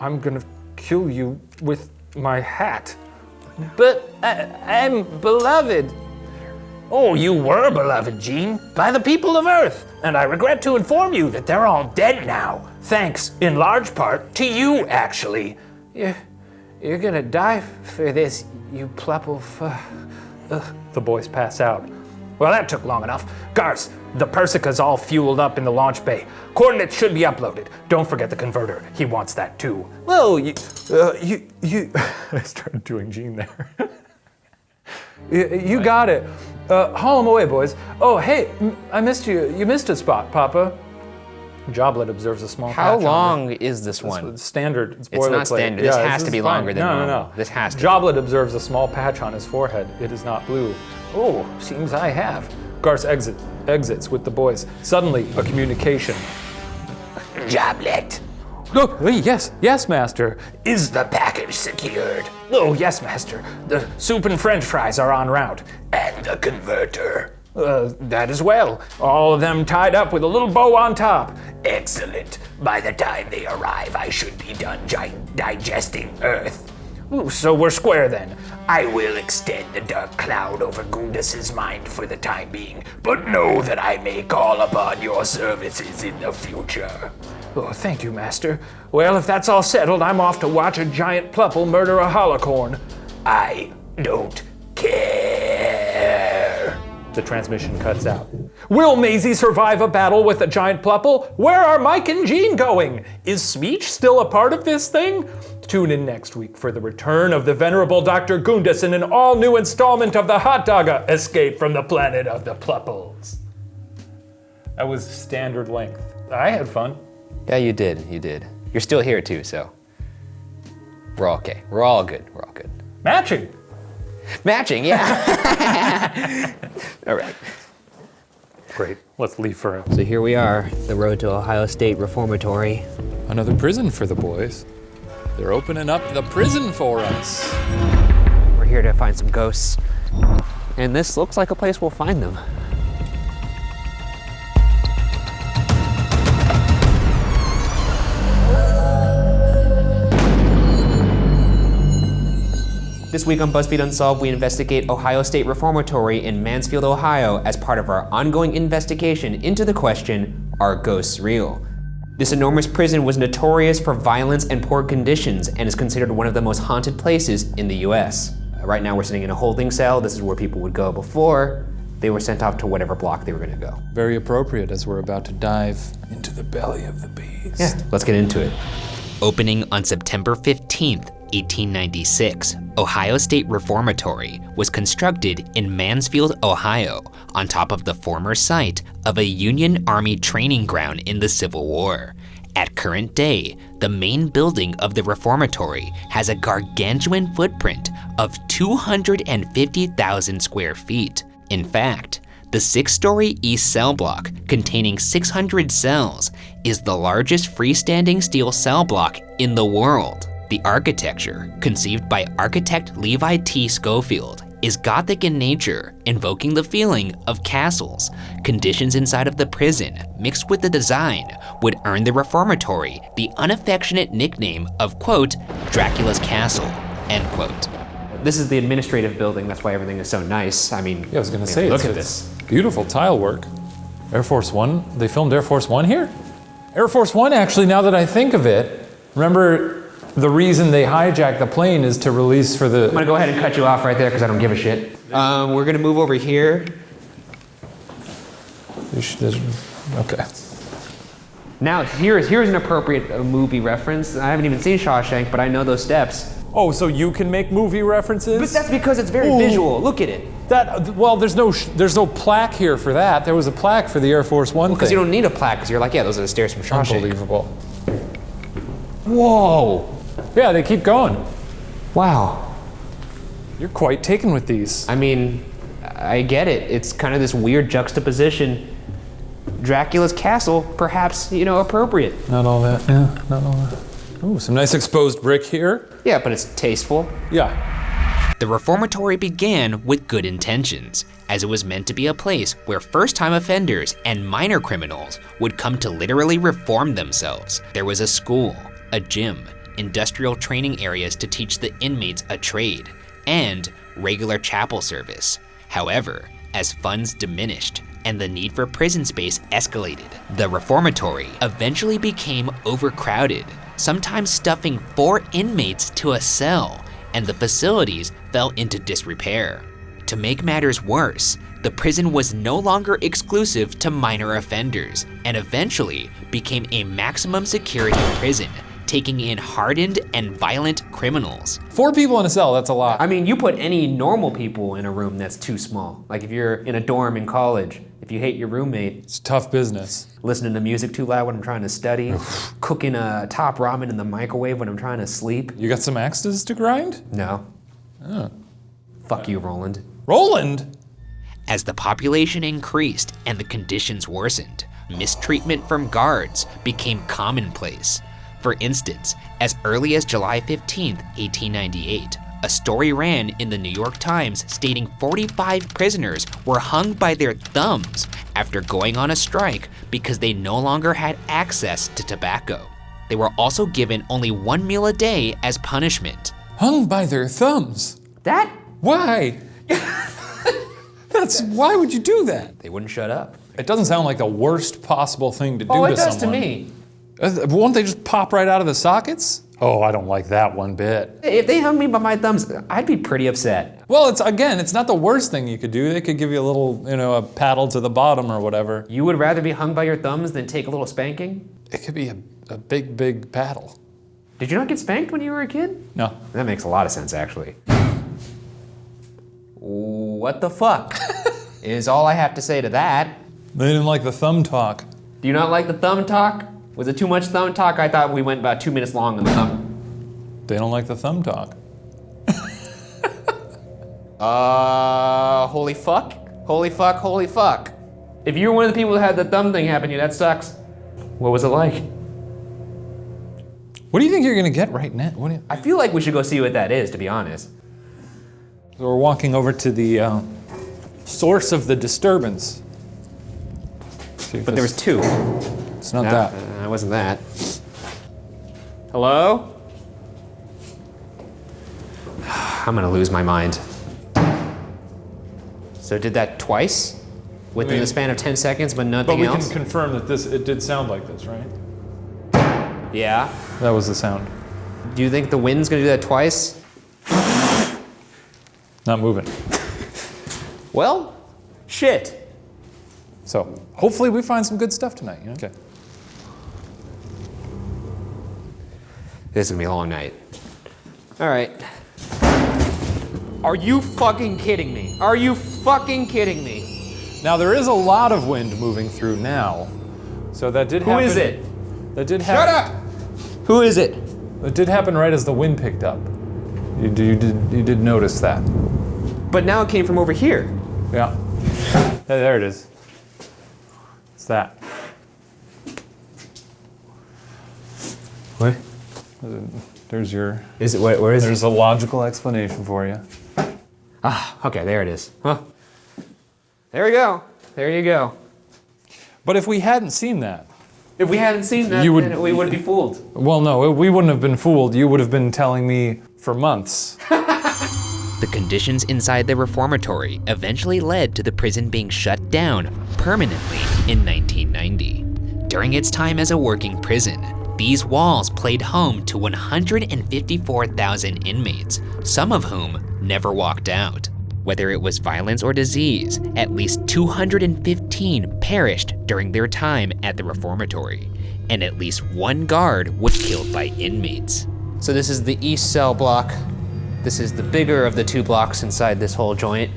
I'm gonna kill you with my hat. But I'm beloved. Oh, you were beloved, Gene, by the people of Earth, and I regret to inform you that they're all dead now. Thanks, in large part, to you, actually. You're gonna die for this, you Plupple. The boys pass out. Well, that took long enough. Garce, the Persica's all fueled up in the launch bay. Coordinates should be uploaded. Don't forget the converter. He wants that too. Whoa, you. I started doing Gene there. You got it. Haul him away, boys. Oh, hey, I missed you. You missed a spot, Papa. Joblet observes a small How patch long is this one? It's standard. It's not standard. This has to be longer than normal. No. This has to Joblet observes a small patch on his forehead. It is not blue. Oh, seems I have. Garce exits with the boys. Suddenly, a communication. Joblet. Oh, yes, Master. Is the package secured? Oh, yes, Master. The soup and French fries are en route. And the converter? That as well. All of them tied up with a little bow on top. Excellent. By the time they arrive, I should be done digesting Earth. Ooh, so we're square then. I will extend the dark cloud over Gundis' mind for the time being, but know that I may call upon your services in the future. Oh, thank you, Master. Well, if that's all settled, I'm off to watch a giant plupple murder a holocorn. I don't care. The transmission cuts out. Will Maisie survive a battle with a giant plupple? Where are Mike and Jean going? Is Smeech still a part of this thing? Tune in next week for the return of the venerable Dr. Gundus in an all-new installment of the Hot Dogga Escape from the Planet of the Plupples. That was standard length. I had fun. Yeah, you did. You're still here too, so we're all okay. We're all good. Matching, yeah. All right. Great, let's leave for So here we are, the road to Ohio State Reformatory. another prison for the boys. They're opening up the prison for us. We're here to find some ghosts, and this looks like a place we'll find them. This week on BuzzFeed Unsolved, we investigate Ohio State Reformatory in Mansfield, Ohio, as part of our ongoing investigation into the question, are ghosts real? This enormous prison was notorious for violence and poor conditions and is considered one of the most haunted places in the US. Right now we're sitting in a holding cell. This is where people would go before they were sent off to whatever block they were gonna go. Very appropriate as we're about to dive into the belly of the beast. Yeah, let's get into it. Opening on September 15th, 1896, Ohio State Reformatory was constructed in Mansfield, Ohio, on top of the former site of a Union Army training ground in the Civil War. At current day, the main building of the Reformatory has a gargantuan footprint of 250,000 square feet. In fact, the 6-story east cell block, containing 600 cells, is the largest freestanding steel cell block in the world. The architecture, conceived by architect Levi T. Schofield, is Gothic in nature, invoking the feeling of castles. Conditions inside of the prison, mixed with the design, would earn the Reformatory the unaffectionate nickname of, quote, Dracula's Castle, end quote. This is the administrative building, that's why everything is so nice. I mean, Yeah, I was gonna say, look it's at this. beautiful tile work. Air Force One, they filmed Air Force One here? Air Force One, actually, now that I think of it, remember the reason they hijacked the plane is to release for the... I'm gonna go ahead and cut you off right there because I don't give a shit. We're gonna move over here. Okay. Now, here's an appropriate movie reference. I haven't even seen Shawshank, but I know those steps. Oh, so you can make movie references? But that's because it's very visual. Look at it. Well, there's no plaque here for that. There was a plaque for the Air Force One Because thing. you don't need a plaque, because you're like, yeah, those are the stairs from Shawshank. Unbelievable. Whoa. Yeah, they keep going. Wow. You're quite taken with these. I mean, I get it. It's kind of this weird juxtaposition. Dracula's castle, perhaps, appropriate. Not all that. Yeah, not all that. Ooh, some nice exposed brick here. Yeah, but it's tasteful. Yeah. The Reformatory began with good intentions, as it was meant to be a place where first-time offenders and minor criminals would come to literally reform themselves. There was a school, a gym, industrial training areas to teach the inmates a trade, and regular chapel service. However, as funds diminished and the need for prison space escalated, the Reformatory eventually became overcrowded, sometimes stuffing 4 inmates to a cell, and the facilities fell into disrepair. To make matters worse, the prison was no longer exclusive to minor offenders, and eventually became a maximum security prison, taking in hardened and violent criminals. 4 people in a cell, that's a lot. I mean, you put any normal people in a room that's too small. Like if you're in a dorm in college, if you hate your roommate, It's tough business. listening to music too loud when I'm trying to study, cooking a top ramen in the microwave when I'm trying to sleep. You got some axes to grind? No. Fuck you, Roland. Roland? As the population increased and the conditions worsened, mistreatment from guards became commonplace. For instance, as early as July 15th, 1898, a story ran in the New York Times stating 45 prisoners were hung by their thumbs after going on a strike because they no longer had access to tobacco. They were also given only 1 meal a day as punishment. Hung by their thumbs. That? Why? Why would you do that? They wouldn't shut up. It doesn't sound like the worst possible thing to do Oh, to it does someone. to me. Won't they just pop right out of the sockets? Oh, I don't like that one bit. If they hung me by my thumbs, I'd be pretty upset. Well, it's not the worst thing you could do. They could give you a little, a paddle to the bottom or whatever. You would rather be hung by your thumbs than take a little spanking? It could be a big, big paddle. Did you not get spanked when you were a kid? No. That makes a lot of sense, actually. What the fuck is all I have to say to that. They didn't like the thumb talk. Do you not like the thumb talk? Was it too much thumb talk? I thought we went about 2 minutes long on the thumb. They don't like the thumb talk. Holy fuck? Holy fuck, holy fuck. If you were one of the people that had the thumb thing happen to you, that sucks. What was it like? What do you think you're gonna get right now? I feel like we should go see what that is, to be honest. So we're walking over to the source of the disturbance. But there was two. It's not that. It wasn't that. Hello? I'm gonna lose my mind. So did that twice? Within the span of 10 seconds, but nothing else? But we can confirm that it did sound like this, right? Yeah. That was the sound. Do you think the wind's gonna do that twice? Not moving. Well, shit. So hopefully we find some good stuff tonight. Okay. This is gonna be a long night. All right. Are you fucking kidding me? Are you fucking kidding me? Now there is a lot of wind moving through now, so that did happen. Who is it? That did happen. Shut up! Who is it? It did happen right as the wind picked up. You did notice that. But now it came from over here. Yeah. Hey, there it is. It's that. What? There's your. Is it? Where is it? There's a logical explanation for you. Ah, okay, there it is. Huh. There we go. There you go. But if we hadn't seen that. If we hadn't seen that, then we wouldn't be fooled. Well, no, we wouldn't have been fooled. You would have been telling me for months. The conditions inside the reformatory eventually led to the prison being shut down permanently in 1990. During its time as a working prison, these walls played home to 154,000 inmates, some of whom never walked out. Whether it was violence or disease, at least 215 perished during their time at the reformatory, and at least one guard was killed by inmates. So this is the east cell block. This is the bigger of the two blocks inside this whole joint.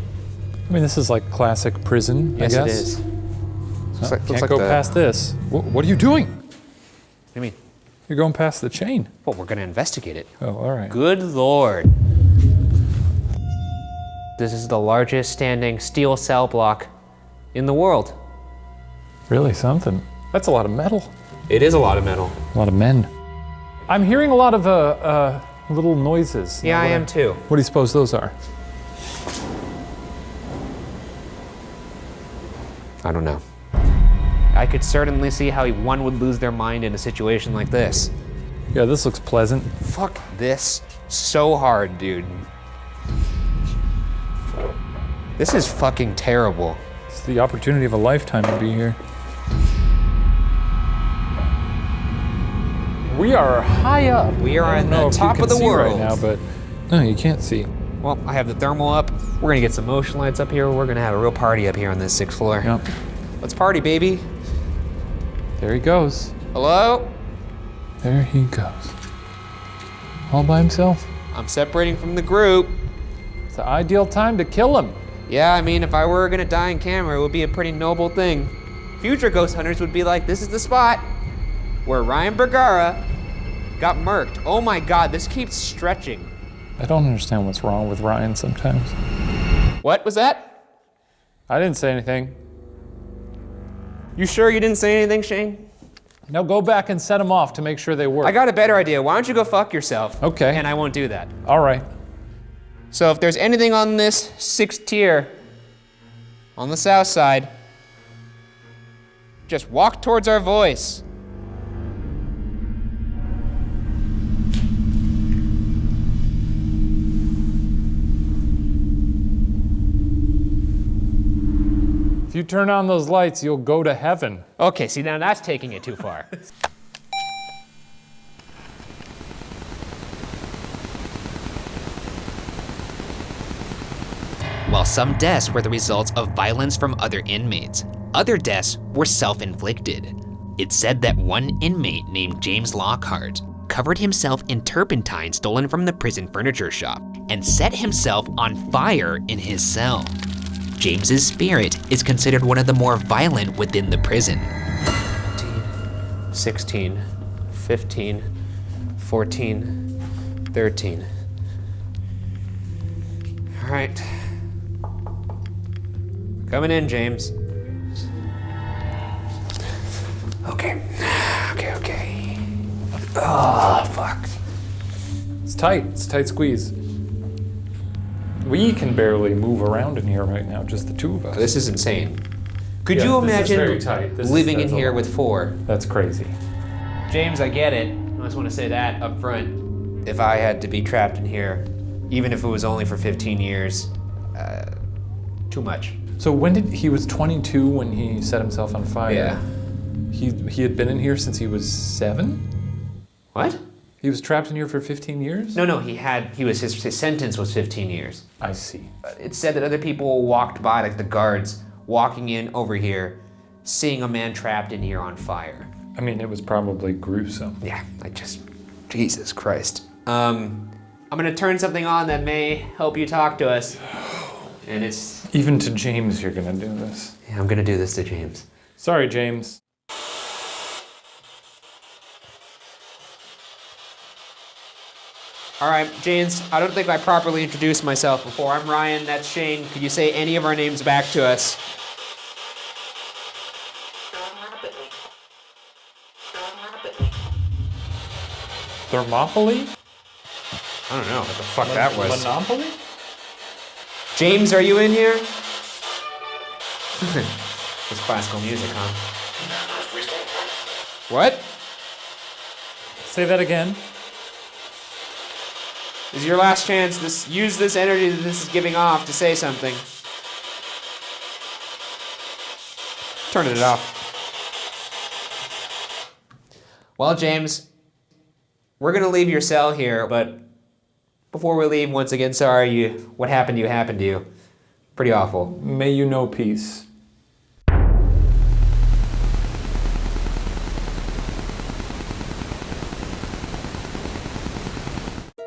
I mean, this is like classic prison, Yes, I guess. it is. Can't go past this. What are you doing? What do you mean? You're going past the chain. Well, we're gonna investigate it. Oh, all right. Good Lord. This is the largest standing steel cell block in the world. Really something. That's a lot of metal. It is a lot of metal. A lot of men. I'm hearing a lot of little noises. Yeah, I am too. What do you suppose those are? I don't know. I could certainly see how one would lose their mind in a situation like this. Yeah, this looks pleasant. Fuck this so hard, dude. This is fucking terrible. It's the opportunity of a lifetime to be here. We are high up. We are at the if you top can of the see world. right now, but no, you can't see. Well, I have the thermal up. We're gonna get some motion lights up here. We're gonna have a real party up here on this 6th floor. Yep. Let's party, baby. There he goes. Hello? There he goes. All by himself. I'm separating from the group. It's the ideal time to kill him. Yeah, I mean, if I were gonna die in camera, it would be a pretty noble thing. Future ghost hunters would be like, this is the spot where Ryan Bergara got murked. Oh my God, this keeps stretching. I don't understand what's wrong with Ryan sometimes. What was that? I didn't say anything. You sure you didn't say anything, Shane? Now go back and set them off to make sure they work. I got a better idea. Why don't you go fuck yourself? Okay. And I won't do that. All right. So if there's anything on this 6th tier, on the south side, just walk towards our voice. If you turn on those lights, you'll go to heaven. Okay, see, now that's taking it too far. While some deaths were the results of violence from other inmates, other deaths were self-inflicted. It's said that one inmate named James Lockhart covered himself in turpentine stolen from the prison furniture shop and set himself on fire in his cell. James's spirit is considered one of the more violent within the prison. 16, 15, 14, 13. All right. Coming in, James. Okay. Oh, fuck. It's tight squeeze. We can barely move around in here right now, just the two of us. This is insane. Could Yeah, you this is imagine very tight. living in that's a here lot. with 4? That's crazy. James, I get it. I just want to say that up front. If I had to be trapped in here, even if it was only for 15 years, too much. So he was 22 when he set himself on fire? Yeah. He had been in here since he was 7? What? He was trapped in here for 15 years? No, his sentence was 15 years. I see. It said that other people walked by, like the guards, walking in over here, seeing a man trapped in here on fire. I mean, it was probably gruesome. Yeah, Jesus Christ. I'm gonna turn something on that may help you talk to us. And it's... Even to James, you're gonna do this. Yeah, I'm gonna do this to James. Sorry, James. All right, James, I don't think I properly introduced myself before. I'm Ryan, that's Shane. Could you say any of our names back to us? Thermopylae? I don't know what the fuck that was. Monopoly? James, are you in here? It's classical music, huh? What? Say that again. This is your last chance. Use this energy that this is giving off to say something. Turning it off. Well, James, we're gonna leave your cell here, but before we leave, once again, sorry what happened to you. Pretty awful. May you know peace.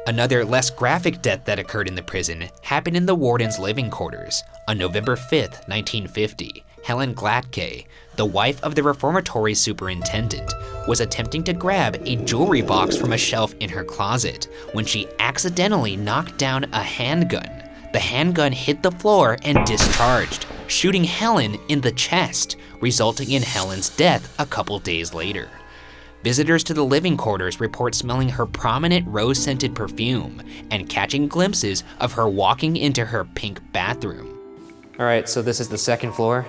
Another less graphic death that occurred in the prison happened in the warden's living quarters. On November 5th, 1950, Helen Glatke, the wife of the reformatory superintendent, was attempting to grab a jewelry box from a shelf in her closet when she accidentally knocked down a handgun. The handgun hit the floor and discharged, shooting Helen in the chest, resulting in Helen's death a couple days later. Visitors to the living quarters report smelling her prominent rose-scented perfume and catching glimpses of her walking into her pink bathroom. All right, so this is the second floor.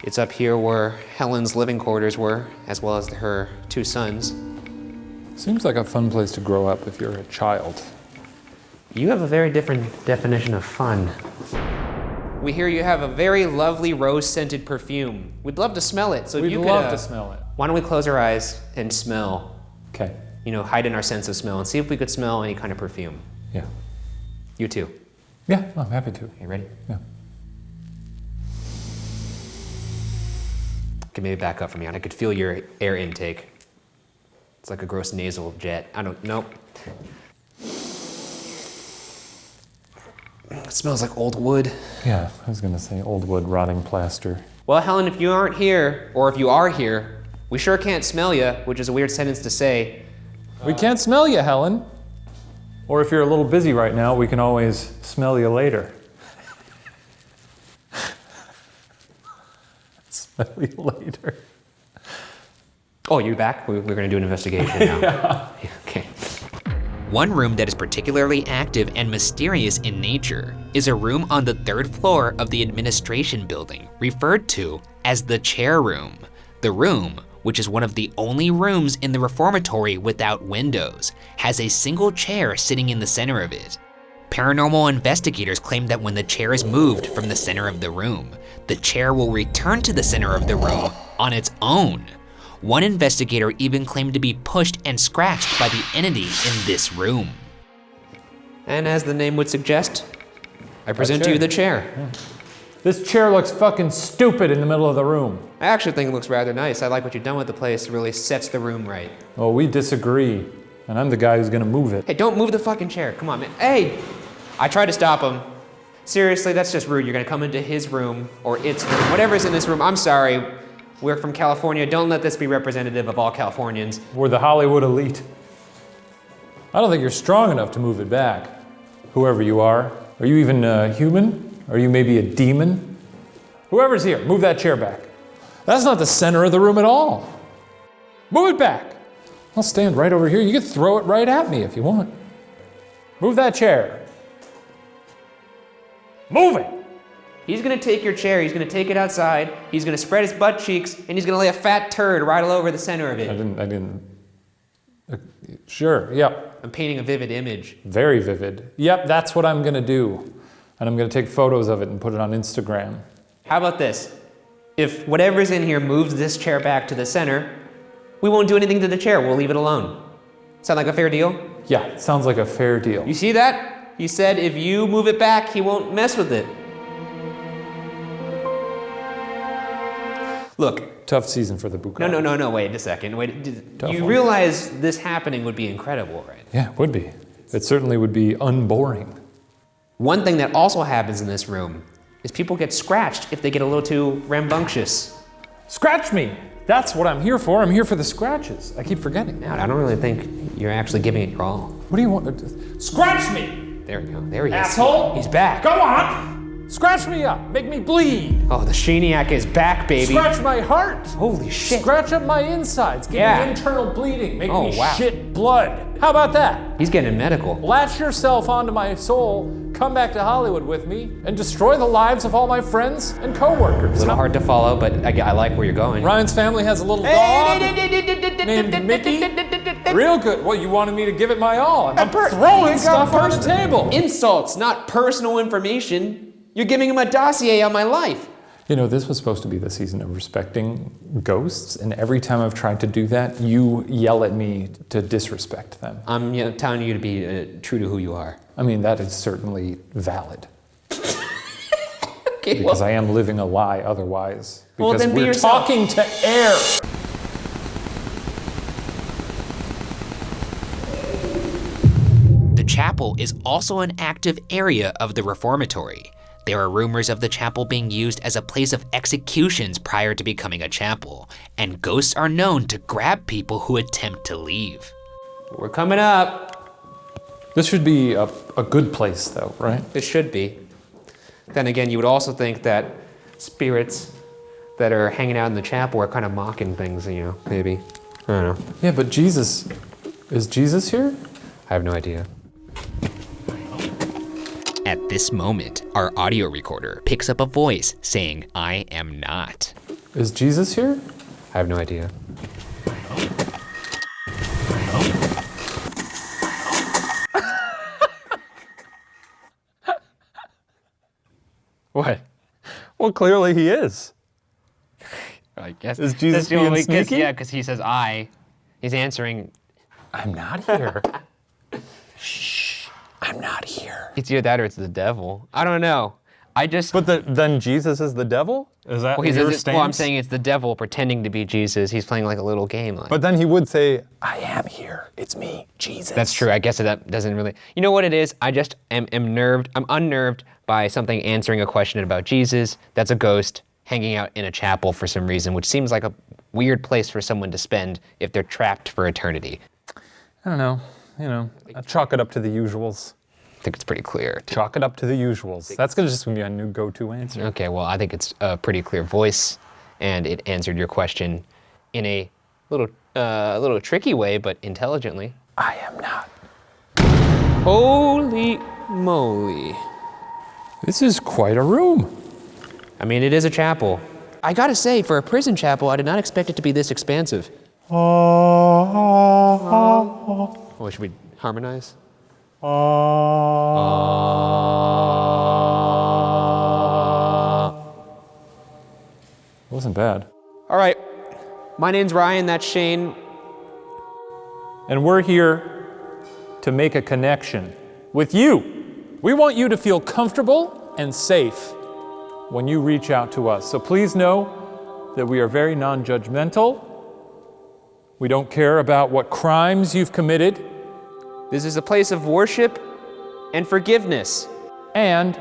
It's up here where Helen's living quarters were, as well as her 2 sons. Seems like a fun place to grow up if you're a child. You have a very different definition of fun. We hear you have a very lovely rose-scented perfume. We'd love to smell it, so if We'd you could... love to smell it. Why don't we close our eyes and smell, Okay. heighten our sense of smell and see if we could smell any kind of perfume. Yeah. You too. Yeah, I'm happy to. You ready? Yeah. Okay, maybe back up for me. I could feel your air intake. It's like a gross nasal jet. Nope. It smells like old wood. Yeah, I was gonna say old wood rotting plaster. Well, Helen, if you aren't here, or if you are here, we sure can't smell you, which is a weird sentence to say. We can't smell you, Helen. Or if you're a little busy right now, we can always smell you later. Smell you later. Oh, you back? We're gonna do an investigation now. Yeah. Okay. One room that is particularly active and mysterious in nature is a room on the 3rd floor of the administration building, referred to as the chair room. The room, which is one of the only rooms in the reformatory without windows, has a single chair sitting in the center of it. Paranormal investigators claim that when the chair is moved from the center of the room, the chair will return to the center of the room on its own. One investigator even claimed to be pushed and scratched by the entity in this room. And as the name would suggest, I present to you the chair. This chair looks fucking stupid in the middle of the room. I actually think it looks rather nice. I like what you've done with the place. It really sets the room right. Oh, we disagree. And I'm the guy who's gonna move it. Hey, don't move the fucking chair. Come on, man. Hey! I tried to stop him. Seriously, that's just rude. You're gonna come into his room, or its room, whatever's in this room. I'm sorry. We're from California. Don't let this be representative of all Californians. We're the Hollywood elite. I don't think you're strong enough to move it back. Whoever you are. Are you even human? Are you maybe a demon? Whoever's here, move that chair back. That's not the center of the room at all. Move it back. I'll stand right over here. You can throw it right at me if you want. Move that chair. Move it. He's gonna take your chair, he's gonna take it outside, he's gonna spread his butt cheeks, and he's gonna lay a fat turd right all over the center of it. I didn't. Sure, yep. I'm painting a vivid image. Very vivid. Yep, that's what I'm gonna do. And I'm gonna take photos of it and put it on Instagram. How about this? If whatever's in here moves this chair back to the center, we won't do anything to the chair, we'll leave it alone. Sound like a fair deal? Yeah, sounds like a fair deal. You see that? He said if you move it back, he won't mess with it. Look. Tough season for the Bukkake. No, wait a second. Tough You one. realize this happening would be incredible, right? Yeah, it would be. It certainly would be unboring. One thing that also happens in this room is people get scratched if they get a little too rambunctious. Scratch me! That's what I'm here for. I'm here for the scratches. I keep forgetting. Now, I don't really think you're actually giving it your all. What do you want? Scratch me! There we go. There he is. Asshole! He's back. Go on! Scratch me up! Make me bleed! Oh, the Shaniac is back, baby. Scratch my heart! Holy shit. Scratch up my insides. Give Yeah. me internal bleeding. Make Oh, me wow. shit blood. How about that? He's getting medical. Latch yourself onto my soul, come back to Hollywood with me, and destroy the lives of all my friends and coworkers. A little hard to follow, but I like where you're going. Ryan's family has a little dog named Mickey. Real good. Well, you wanted me to give it my all. I'm throwing stuff on the table. Insults, not personal information. You're giving him a dossier on my life. You know, this was supposed to be the season of respecting ghosts, and every time I've tried to do that, you yell at me to disrespect them. I'm telling you to be true to who you are. I mean, that is certainly valid. Okay, Because I am living a lie otherwise. Well, Because then be we're yourself. talking to air. The chapel is also an active area of the reformatory. There are rumors of the chapel being used as a place of executions prior to becoming a chapel, and ghosts are known to grab people who attempt to leave. We're coming up. This should be a good place, though, right? It should be. Then again, you would also think that spirits that are hanging out in the chapel are kind of mocking things, you know, maybe. I don't know. Yeah, but Jesus, is Jesus here? I have no idea. At this moment, our audio recorder picks up a voice saying, "I am not." Is Jesus here? I have no idea. What? Well, clearly he is. I guess. Is Jesus being sneaky? Yeah, because he says I. He's answering. I'm not here. Shh. I'm not here. It's either that or it's the devil. I don't know. I just. But then Jesus is the devil? Is that Well, he your says stance? well, I'm saying it's the devil pretending to be Jesus. He's playing like a little game. Like. But then he would say, I am here. It's me, Jesus. That's true. I guess that doesn't really. You know what it is? I just am nerved. I'm unnerved by something answering a question about Jesus. That's a ghost hanging out in a chapel for some reason, which seems like a weird place for someone to spend if they're trapped for eternity. I don't know. You know, I chalk it up to the usuals. I think it's pretty clear. Chalk it up to the usuals. That's gonna just be a new go-to answer. Okay, well, I think it's a pretty clear voice, and it answered your question in a little tricky way, but intelligently. I am not. Holy moly. This is quite a room. I mean, it is a chapel. I gotta say, for a prison chapel, I did not expect it to be this expansive. Oh, should we harmonize? Wasn't bad. All right, my name's Ryan, that's Shane. And we're here to make a connection with you. We want you to feel comfortable and safe when you reach out to us. So please know that we are very non-judgmental. We don't care about what crimes you've committed. This is a place of worship and forgiveness. And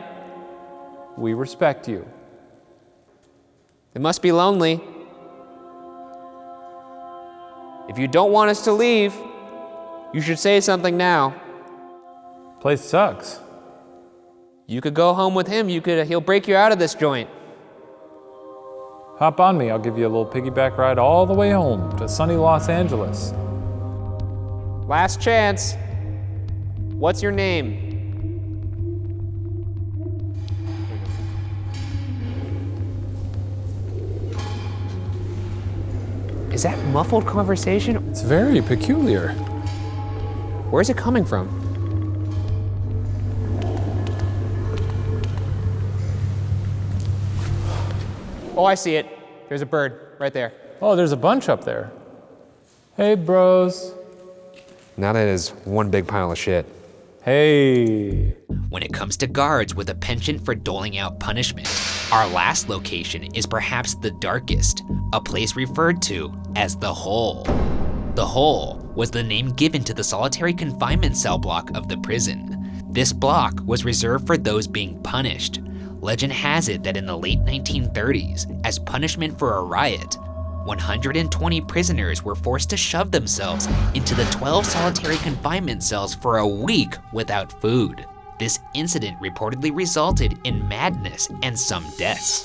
we respect you. It must be lonely. If you don't want us to leave, you should say something now. Place sucks. You could go home with him. He'll break you out of this joint. Hop on me, I'll give you a little piggyback ride all the way home to sunny Los Angeles. Last chance. What's your name? Is that muffled conversation? It's very peculiar. Where's it coming from? Oh, I see it. There's a bird right there. Oh, there's a bunch up there. Hey, bros. Now that is one big pile of shit. Hey. When it comes to guards with a penchant for doling out punishment, our last location is perhaps the darkest, a place referred to as the Hole. The Hole was the name given to the solitary confinement cell block of the prison. This block was reserved for those being punished. Legend has it that in the late 1930s, as punishment for a riot, 120 prisoners were forced to shove themselves into the 12 solitary confinement cells for a week without food. This incident reportedly resulted in madness and some deaths.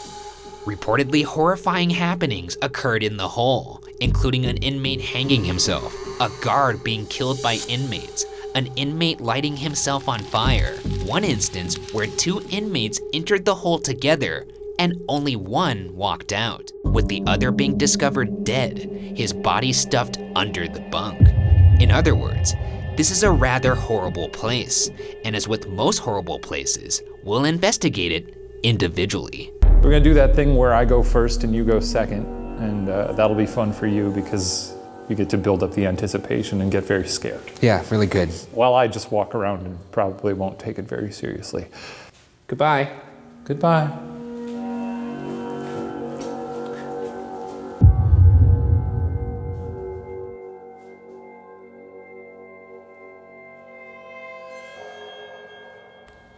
Reportedly horrifying happenings occurred in the Hole, including an inmate hanging himself, a guard being killed by inmates, an inmate lighting himself on fire, one instance where 2 inmates entered the Hole together and only one walked out, with the other being discovered dead, his body stuffed under the bunk. In other words, this is a rather horrible place, and as with most horrible places, we'll investigate it individually. We're gonna do that thing where I go first and you go second, and that'll be fun for you because you get to build up the anticipation and get very scared. Yeah, really good. While I just walk around and probably won't take it very seriously. Goodbye. Goodbye.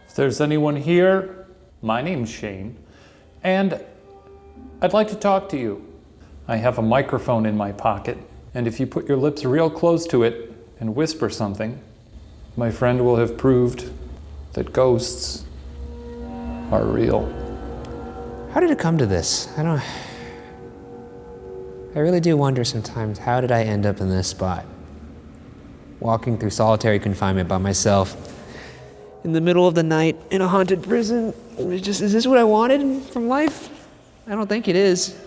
If there's anyone here, my name's Shane, and I'd like to talk to you. I have a microphone in my pocket, and if you put your lips real close to it and whisper something, my friend will have proved that ghosts are real. How did it come to this? I really do wonder sometimes, how did I end up in this spot? Walking through solitary confinement by myself in the middle of the night in a haunted prison. Is this what I wanted from life? I don't think it is.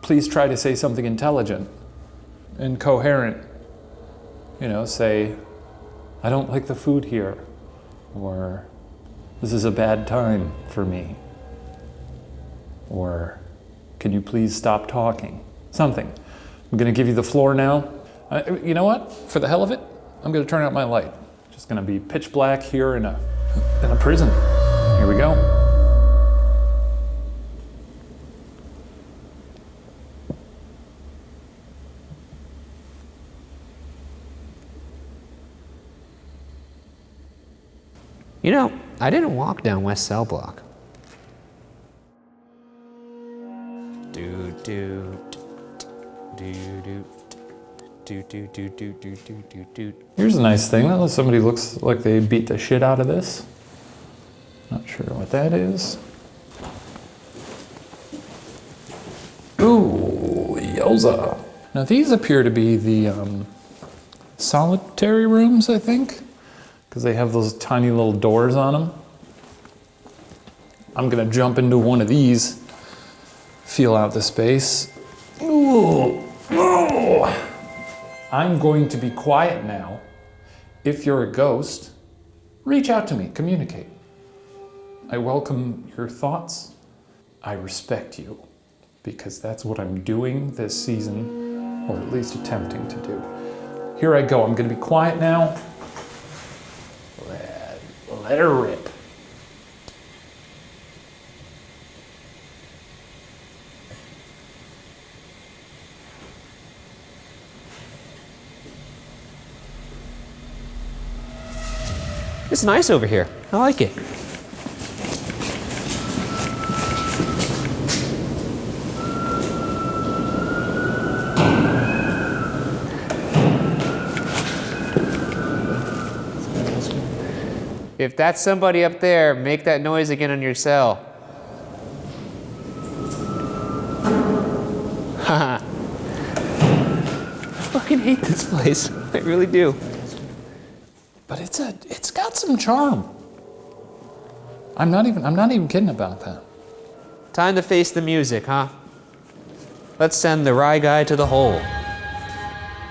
Please try to say something intelligent and coherent. You know, say, I don't like the food here, or this is a bad time for me, or can you please stop talking? Something. I'm gonna give you the floor now. You know what? For the hell of it, I'm gonna turn out my light. Just gonna be pitch black here in a prison. Here we go. You know, I didn't walk down West Cell Block. Here's a nice thing. That somebody looks like they beat the shit out of this. Not sure what that is. Ooh, yowza. Now these appear to be the solitary rooms, I think, because they have those tiny little doors on them. I'm gonna jump into one of these, feel out the space. Ooh. Oh. I'm going to be quiet now. If you're a ghost, reach out to me, communicate. I welcome your thoughts. I respect you, because that's what I'm doing this season, or at least attempting to do. Here I go, I'm gonna be quiet now. Let her rip. It's nice over here. I like it. If that's somebody up there, make that noise again on your cell. Haha. I fucking hate this place. I really do. But it's got some charm. I'm not even kidding about that. Time to face the music, huh? Let's send the Rye Guy to the hole.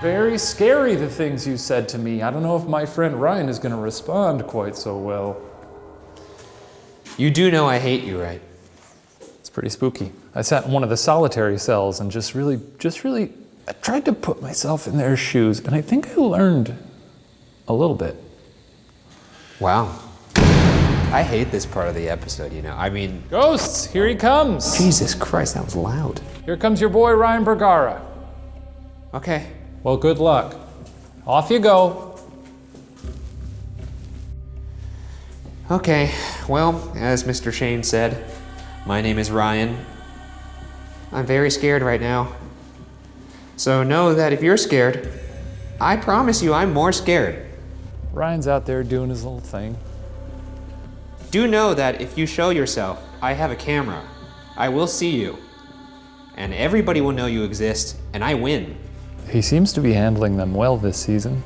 Very scary, the things you said to me. I don't know if my friend Ryan is going to respond quite so well. You do know I hate you, right? It's pretty spooky. I sat in one of the solitary cells and just really, I tried to put myself in their shoes, and I think I learned a little bit. Wow. I hate this part of the episode, you know. I mean, Ghosts, here he comes. Jesus Christ, that was loud. Here comes your boy Ryan Bergara. Okay. Well, good luck. Off you go. Okay, well, as Mr. Shane said, my name is Ryan. I'm very scared right now. So know that if you're scared, I promise you I'm more scared. Ryan's out there doing his little thing. Do know that if you show yourself, I have a camera. I will see you. And everybody will know you exist, and I win. He seems to be handling them well this season.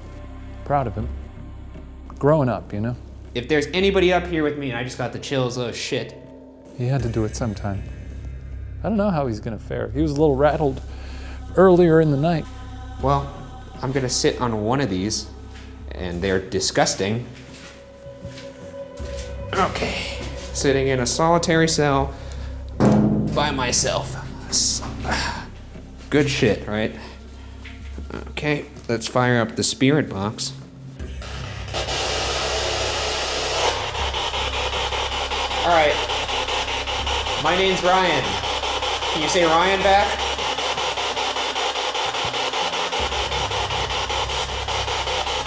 Proud of him. Growing up, you know? If there's anybody up here with me and I just got the chills, oh shit. He had to do it sometime. I don't know how he's gonna fare. He was a little rattled earlier in the night. Well, I'm gonna sit on one of these, and they're disgusting. Okay, sitting in a solitary cell by myself. Good shit, right? Okay, let's fire up the spirit box. All right, my name's Ryan. Can you say Ryan back?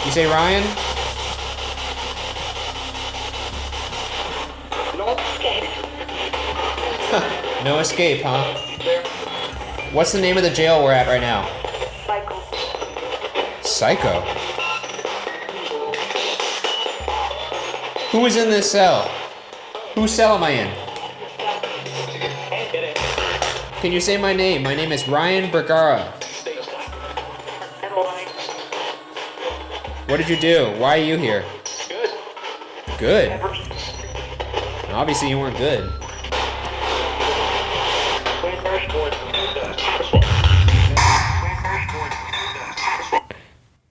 You say Ryan? No escape, huh? What's the name of the jail we're at right now? Psycho? Who is in this cell? Whose cell am I in? Can you say my name? My name is Ryan Bergara. What did you do? Why are you here? Good. Obviously you weren't good.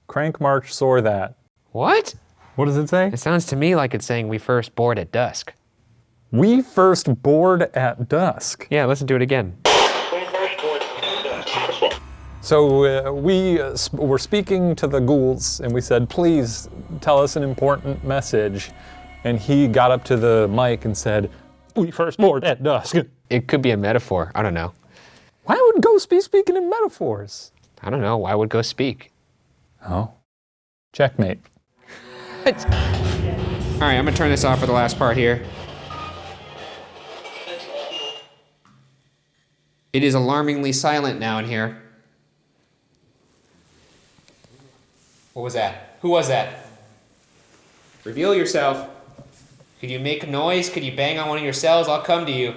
Crank March saw that. What? What does it say? It sounds to me like it's saying we first board at dusk. We first board at dusk. Yeah, listen to it again. So we were speaking to the ghouls and we said, please tell us an important message. And he got up to the mic and said, we first board at dusk. It could be a metaphor. I don't know. Why would ghosts be speaking in metaphors? I don't know. Why would ghosts speak? Oh, checkmate. All right, I'm gonna turn this off for the last part here. It is alarmingly silent now in here. What was that? Who was that? Reveal yourself. Could you make a noise? Could you bang on one of your cells? I'll come to you.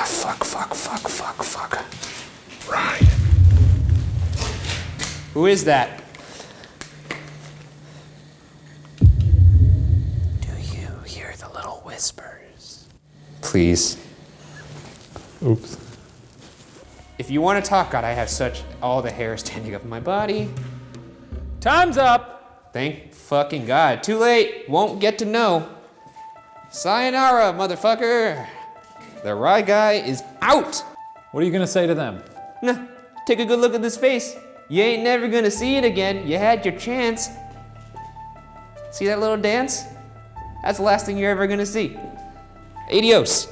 Fuck. Ryan. Who is that? Do you hear the little whispers? Please. Oops. If you want to talk, God, I have all the hair standing up on my body. Time's up. Thank fucking God. Too late. Won't get to know. Sayonara, motherfucker. The Rye Guy is out. What are you gonna say to them? Nah, take a good look at this face. You ain't never gonna see it again. You had your chance. See that little dance? That's the last thing you're ever gonna see. Adios.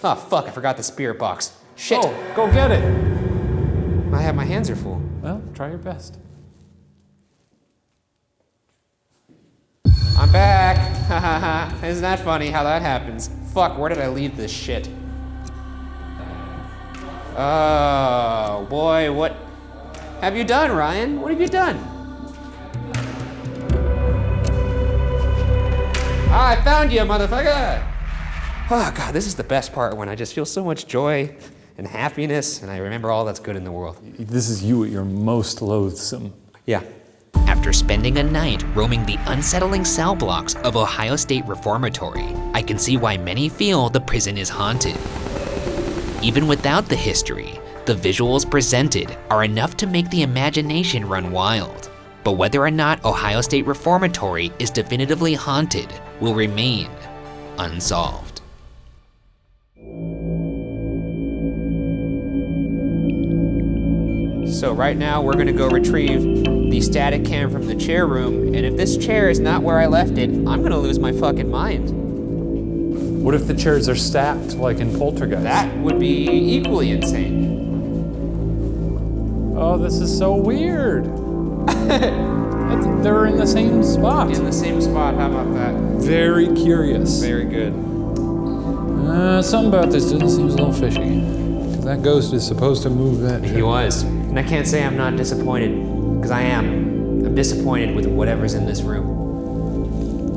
Oh fuck, I forgot the spirit box. Shit. Oh, go get it. My hands are full. Well, try your best. I'm back. Ha ha ha. Isn't that funny how that happens? Fuck, where did I leave this shit? Oh boy, what have you done, Ryan? What have you done? Ah, I found you, motherfucker! Oh god, this is the best part when I just feel so much joy and happiness and I remember all that's good in the world. This is you at your most loathsome. Yeah. After spending a night roaming the unsettling cell blocks of Ohio State Reformatory, I can see why many feel the prison is haunted. Even without the history, the visuals presented are enough to make the imagination run wild. But whether or not Ohio State Reformatory is definitively haunted will remain unsolved. So right now we're gonna go retrieve the static cam from the chair room, and if this chair is not where I left it, I'm gonna lose my fucking mind. What if the chairs are stacked like in Poltergeist? That would be equally insane. Oh, this is so weird. They're in the same spot. In the same spot, how about that? Very curious. Very good. Something about this doesn't seem a little fishy. 'Cause that ghost is supposed to move that He chair. was. And I can't say I'm not disappointed, because I am. I'm disappointed with whatever's in this room.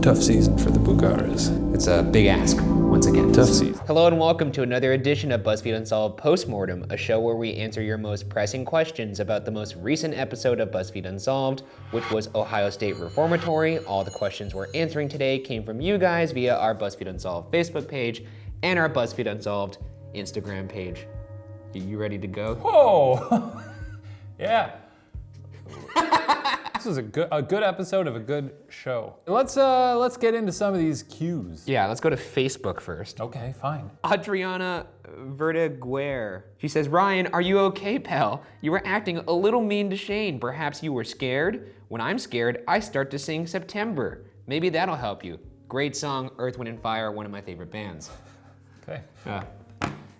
Tough season for the Bugaras. It's a big ask, once again. Tough season. Hello and welcome to another edition of BuzzFeed Unsolved Postmortem, a show where we answer your most pressing questions about the most recent episode of BuzzFeed Unsolved, which was Ohio State Reformatory. All the questions we're answering today came from you guys via our BuzzFeed Unsolved Facebook page and our BuzzFeed Unsolved Instagram page. You ready to go? Whoa! Yeah. This was a good episode of a good show. Let's get into some of these cues. Yeah, let's go to Facebook first. Okay, fine. Adriana Vertiguer. She says, Ryan, are you okay, pal? You were acting a little mean to Shane. Perhaps you were scared? When I'm scared, I start to sing September. Maybe that'll help you. Great song, Earth, Wind, and Fire, one of my favorite bands. Okay.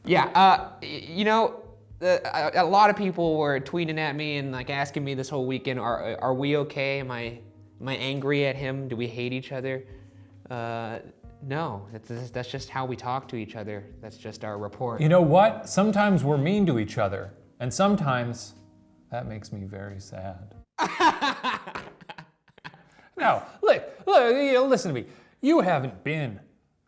You know, a lot of people were tweeting at me and like asking me this whole weekend, are we okay? Am I angry at him? Do we hate each other? No, that's just how we talk to each other. That's just our rapport. You know what? Sometimes we're mean to each other, and sometimes that makes me very sad. Now, look, listen to me. You haven't been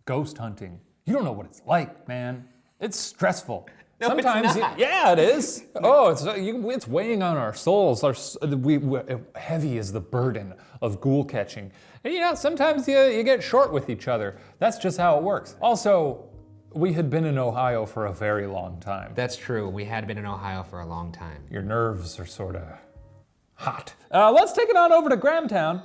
ghost hunting. You don't know what it's like, man. It's stressful. No, Sometimes, it's not. Yeah, it is. Oh, it's weighing on our souls. Heavy is the burden of ghoul catching. And you know, sometimes you get short with each other. That's just how it works. Also, we had been in Ohio for a very long time. That's true. We had been in Ohio for a long time. Your nerves are sort of hot. Let's take it on over to Grahamtown.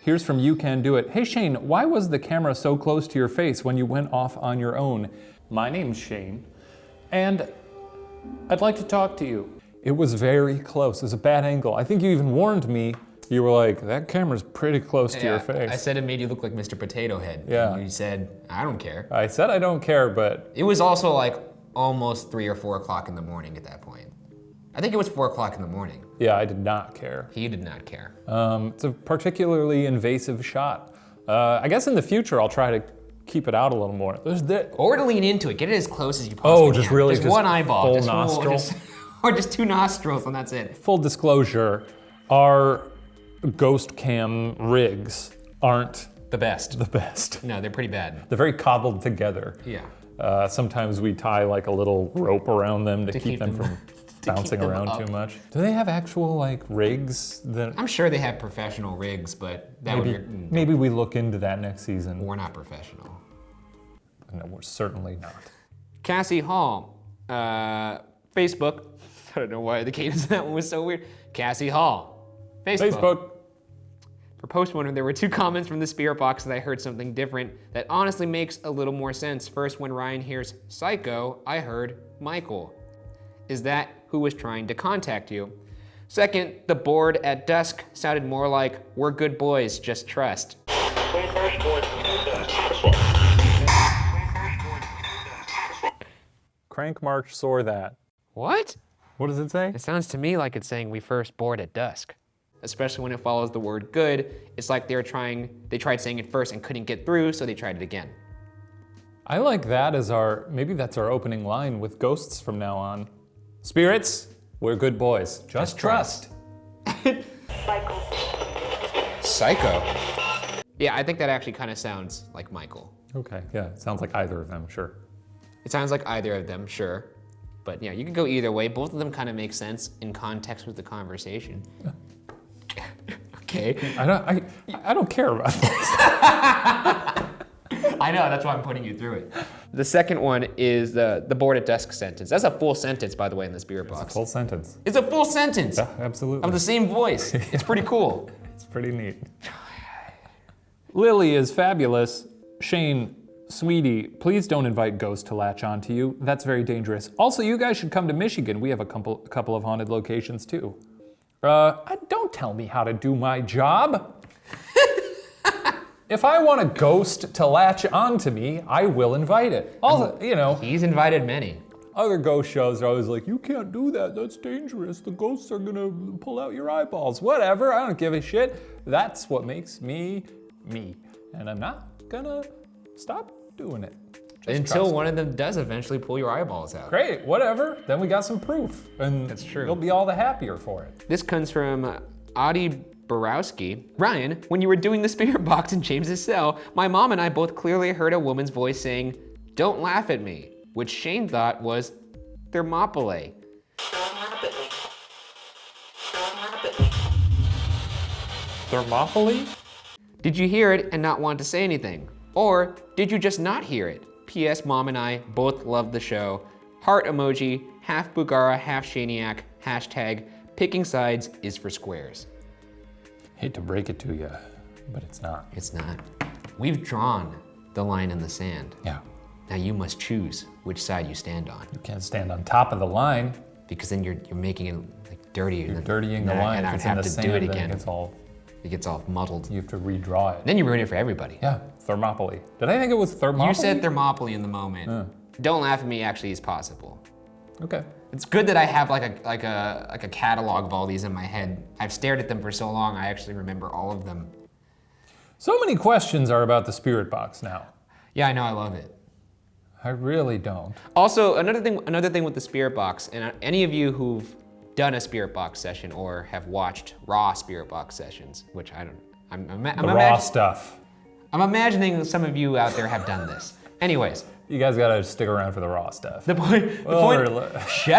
Here's from You Can Do It. Hey Shane, why was the camera so close to your face when you went off on your own? My name's Shane, and I'd like to talk to you. It was very close. It was a bad angle. I think you even warned me. You were like, that camera's pretty close to your face. I said it made you look like Mr. Potato Head. Yeah. And you said, I don't care. I said I don't care, but It was also like almost 3 or 4 o'clock in the morning at that point. I think it was 4 o'clock in the morning. yeah, I did not care. He did not care. It's a particularly invasive shot. I guess in the future I'll try to keep it out a little more. Or to lean into it, get it as close as you possibly can. just really just just one eyeball, full just nostril? or just 2 nostrils, and that's it. Full disclosure, our ghost cam rigs aren't The best. the best. No, they're pretty bad. They're very cobbled together. Yeah. Sometimes we tie like a little rope around them to keep them from bouncing them around up. too much. Do they have actual like rigs that I'm sure they have professional rigs, but that would be, maybe we look into that next season? we're not professional. No, we're certainly not. Cassie Hall, Facebook. I don't know why the cadence of that one was so weird. Cassie Hall, Facebook. For Postmortem, there were 2 comments from the spirit box that I heard something different that honestly makes a little more sense. First, when Ryan hears Psycho, I heard Michael. Is that who was trying to contact you? Second, the board at dusk sounded more like, we're good boys, just trust. Crank March Soar That. What? What does it say? It sounds to me like it's saying we first board at dusk. Especially when it follows the word good, it's like they tried saying it first and couldn't get through, so they tried it again. I like that as maybe that's our opening line with ghosts from now on. Spirits, we're good boys. Just trust. Psycho. Yeah, I think that actually kind of sounds like Michael. Okay, yeah, it sounds like either of them, sure. It sounds like either of them, sure. But yeah, you could go either way. Both of them kind of make sense in context with the conversation. Okay. I don't care about this. I know, that's why I'm putting you through it. The second one is the board at dusk sentence. That's a full sentence, by the way, in the spirit box. It's a full sentence. It's a full sentence. Yeah, absolutely. Of the same voice. It's pretty cool. It's pretty neat. Lily is fabulous. Shane, sweetie, please don't invite ghosts to latch onto you. That's very dangerous. Also, you guys should come to Michigan. We have a couple of haunted locations too. Don't tell me how to do my job. If I want a ghost to latch onto me, I will invite it. Also, you know. He's invited many. Other ghost shows are always like, you can't do that, that's dangerous. The ghosts are gonna pull out your eyeballs. Whatever, I don't give a shit. That's what makes me, me. And I'm not gonna stop doing it. Just Until one of them does eventually pull your eyeballs out. Great, whatever, then we got some proof. And That's true. You'll be all the happier for it. This comes from Adi Borowski. Ryan, when you were doing the spirit box in James's cell, my mom and I both clearly heard a woman's voice saying, "Don't laugh at me," which Shane thought was Thermopylae. Thermopylae? Did you hear it and not want to say anything? Or did you just not hear it? P.S. Mom and I both loved the show. Heart emoji, half Bugara, half Shaniac, hashtag picking sides is for squares. Hate to break it to you, but it's not. It's not. We've drawn the line in the sand. Yeah. Now you must choose which side you stand on, You can't stand on top of the line. because then you're making it like dirty. You're dirtying the line. And If I'd it's in have the to sand, do it then again. it It gets all muddled. you have to redraw it. Then you ruin it for everybody. Yeah, Thermopylae. Did I think it was Thermopylae? You said Thermopylae in the moment. Don't laugh at me actually is possible. Okay. It's good that I have like a catalog of all these in my head. I've stared at them for so long, I actually remember all of them. So many questions are about the spirit box now. Yeah, I know, I love it. I really don't. Also, another thing with the spirit box, and any of you who've done a spirit box session or have watched raw spirit box sessions, which I'm Raw stuff. I'm imagining some of you out there have done this. Anyways, You guys gotta stick around for the raw stuff. Shut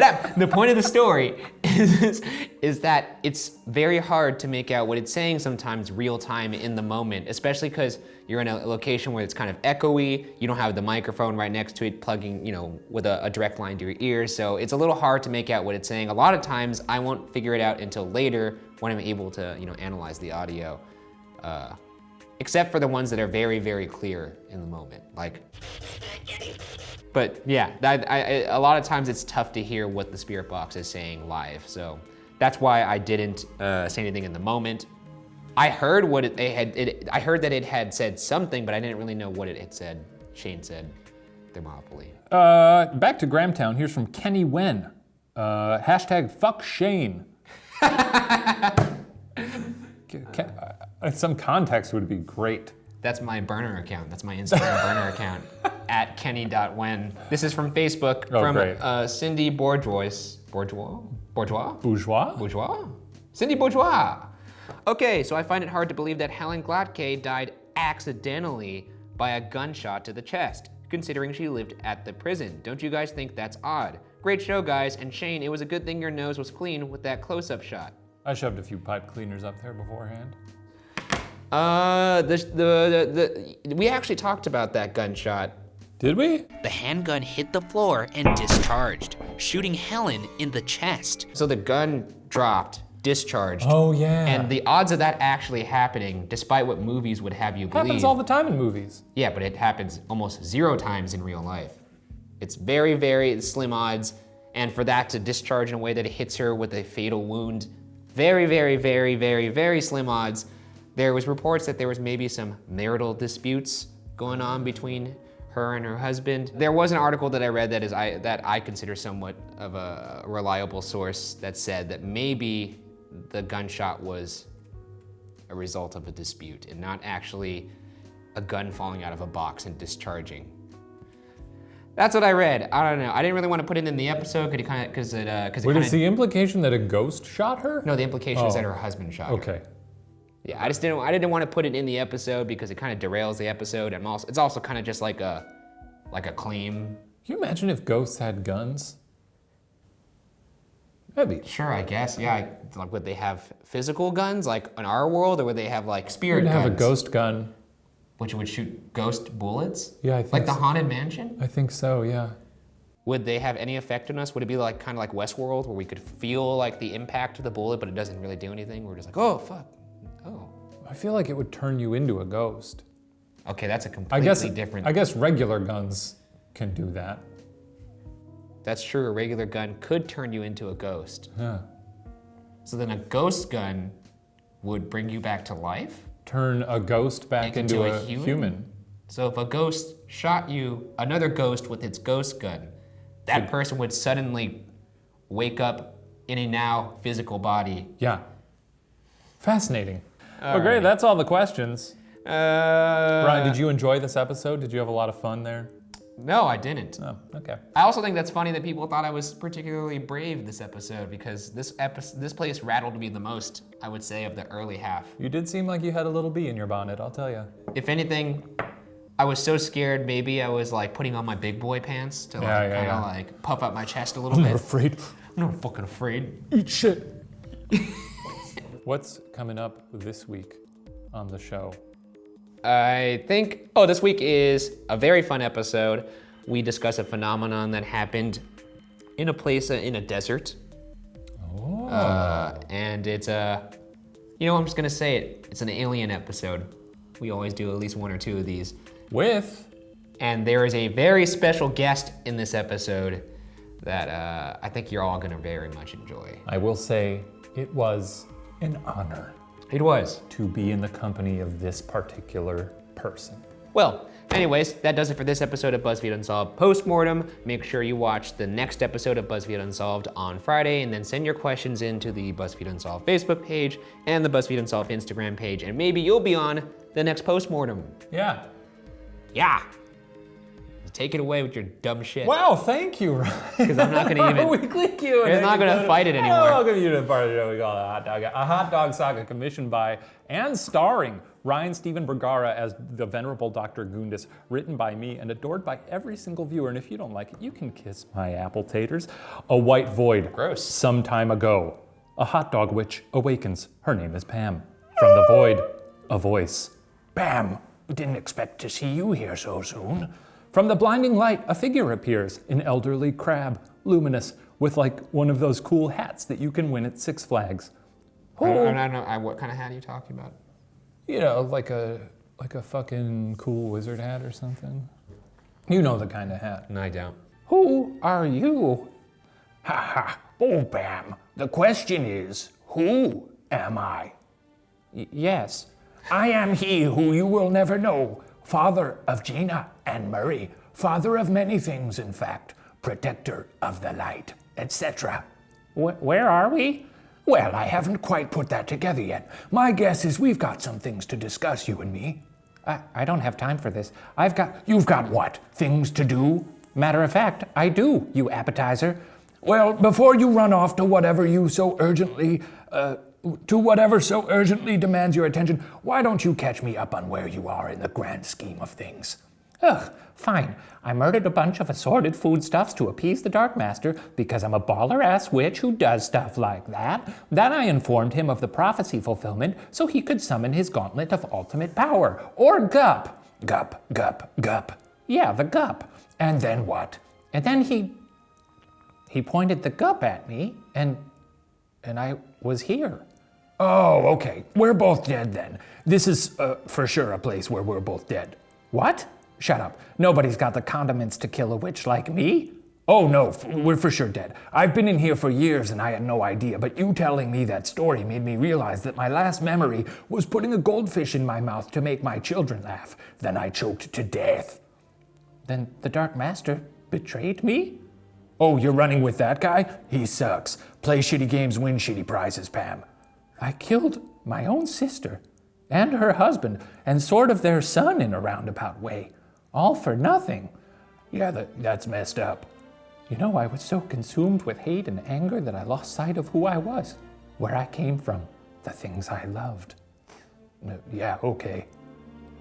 up. The point of the story is that it's very hard to make out what it's saying sometimes real time in the moment, especially because you're in a location where it's kind of echoey, you don't have the microphone right next to it plugging, with a direct line to your ears, so it's a little hard to make out what it's saying. A lot of times I won't figure it out until later when I'm able to, analyze the audio. Except for the ones that are very, very clear in the moment, But yeah, a lot of times it's tough to hear what the spirit box is saying live, so that's why I didn't say anything in the moment. I heard I heard that it had said something, but I didn't really know what it had said. Shane said Thermopylae. Back to Grahamtown. Here's from Kenny Wen. Hashtag fuck Shane. Some context would be great. That's my burner account. That's my Instagram burner account, at kenny.wen. This is from Facebook, from Cindy Bourgeois. Cindy Bourgeois. Okay, so I find it hard to believe that Helen Glatke died accidentally by a gunshot to the chest, considering she lived at the prison. Don't you guys think that's odd? Great show, guys, and Shane, it was a good thing your nose was clean with that close-up shot. I shoved a few pipe cleaners up there beforehand. We actually talked about that gunshot. Did we? The handgun hit the floor and discharged, shooting Helen in the chest. So the gun dropped, discharged. Oh yeah. And the odds of that actually happening, despite what movies would have you believe. Happens all the time in movies. Yeah, but it happens almost 0 times in real life. It's very, very slim odds, and for that to discharge in a way that it hits her with a fatal wound, very, very, very, very, very slim odds. There was reports that there was maybe some marital disputes going on between her and her husband. There was an article that I read that I consider somewhat of a reliable source that said that maybe the gunshot was a result of a dispute and not actually a gun falling out of a box and discharging. That's what I read. I don't know. I didn't really want to put it in the episode because it Wait, is the implication that a ghost shot her? No, the implication is that her husband shot her. Okay. Yeah, I didn't want to put it in the episode because it kind of derails the episode, and it's also kind of just like a claim. Can you imagine if ghosts had guns? That'd be Sure, I guess. Yeah, like would they have physical guns like in our world, or would they have like spirit They'd guns? have a ghost gun. Which would shoot ghost bullets? Yeah, I think like the so. Haunted Mansion? I think so, yeah. Would they have any effect on us? Would it be like kind of like Westworld, where we could feel like the impact of the bullet, but it doesn't really do anything? We're just like, oh fuck, oh. I feel like it would turn you into a ghost. Okay, that's a completely different. I guess regular guns can do that. That's true. A regular gun could turn you into a ghost. Yeah. So then a ghost gun would bring you back to life? Turn a ghost back into a human. So if a ghost shot you, another ghost with its ghost gun, that person would suddenly wake up in a now physical body. Yeah. Fascinating. Well, great. That's all the questions. Ryan, did you enjoy this episode? Did you have a lot of fun there? No, I didn't. Oh, okay. I also think that's funny that people thought I was particularly brave this episode, because this place rattled me the most, I would say, of the early half. You did seem like you had a little bee in your bonnet, I'll tell you. If anything, I was so scared, maybe I was like putting on my big boy pants to like puff up my chest a little I'm bit. not afraid. I'm not fucking afraid. Eat shit. What's coming up this week on the show? I think, this week is a very fun episode. We discuss a phenomenon that happened in a place, in a desert. Oh. And it's I'm just gonna say it. It's an alien episode. We always do at least one or two of these. And there is a very special guest in this episode that I think you're all gonna very much enjoy. I will say it was an honor. It was. To be in the company of this particular person. Well, anyways, that does it for this episode of BuzzFeed Unsolved Postmortem. Make sure you watch the next episode of BuzzFeed Unsolved on Friday, and then send your questions in to the BuzzFeed Unsolved Facebook page and the BuzzFeed Unsolved Instagram page, and maybe you'll be on the next Postmortem. Yeah. Yeah. Take it away with your dumb shit. Wow, thank you, Ryan. Because I'm not gonna even. Weekly Q&A. You're not gonna fight it anymore. Welcome you to the part of the show we call a hot dog. A hot dog saga commissioned by and starring Ryan Stephen Bergara as the venerable Dr. Gundis, written by me and adored by every single viewer. And if you don't like it, you can kiss my apple taters. A white void. Gross. Some time ago. A hot dog witch awakens. Her name is Pam. From the void, a voice. Pam, we didn't expect to see you here so soon. From the blinding light, a figure appears, an elderly crab, luminous, with like one of those cool hats that you can win at Six Flags. I don't know. What kind of hat are you talking about? You know, like a fucking cool wizard hat or something. You know the kind of hat. No, I don't. Who are you? Ha ha. Oh, Pam. The question is, who am I? Yes. I am he who you will never know. Father of Gina and Murray, father of many things, in fact, protector of the light, etc. Where are we? Well, I haven't quite put that together yet. My guess is we've got some things to discuss, you and me. I don't have time for this. You've got what? Things to do? Matter of fact, I do, you appetizer. Well, before you run off to whatever so urgently demands your attention, why don't you catch me up on where you are in the grand scheme of things? Ugh, fine. I murdered a bunch of assorted foodstuffs to appease the Dark Master because I'm a baller-ass witch who does stuff like that. Then I informed him of the prophecy fulfillment so he could summon his gauntlet of ultimate power, or GUP. GUP, GUP, GUP. Yeah, the GUP. And then what? And then he pointed the GUP at me, and I was here. Oh, okay. We're both dead then. This is for sure a place where we're both dead. What? Shut up. Nobody's got the condiments to kill a witch like me. Oh no, we're for sure dead. I've been in here for years and I had no idea, but you telling me that story made me realize that my last memory was putting a goldfish in my mouth to make my children laugh. Then I choked to death. Then the Dark Master betrayed me? Oh, you're running with that guy? He sucks. Play shitty games, win shitty prizes, Pam. I killed my own sister and her husband and sort of their son in a roundabout way. All for nothing. Yeah, that's messed up. You know, I was so consumed with hate and anger that I lost sight of who I was, where I came from, the things I loved. Yeah, okay.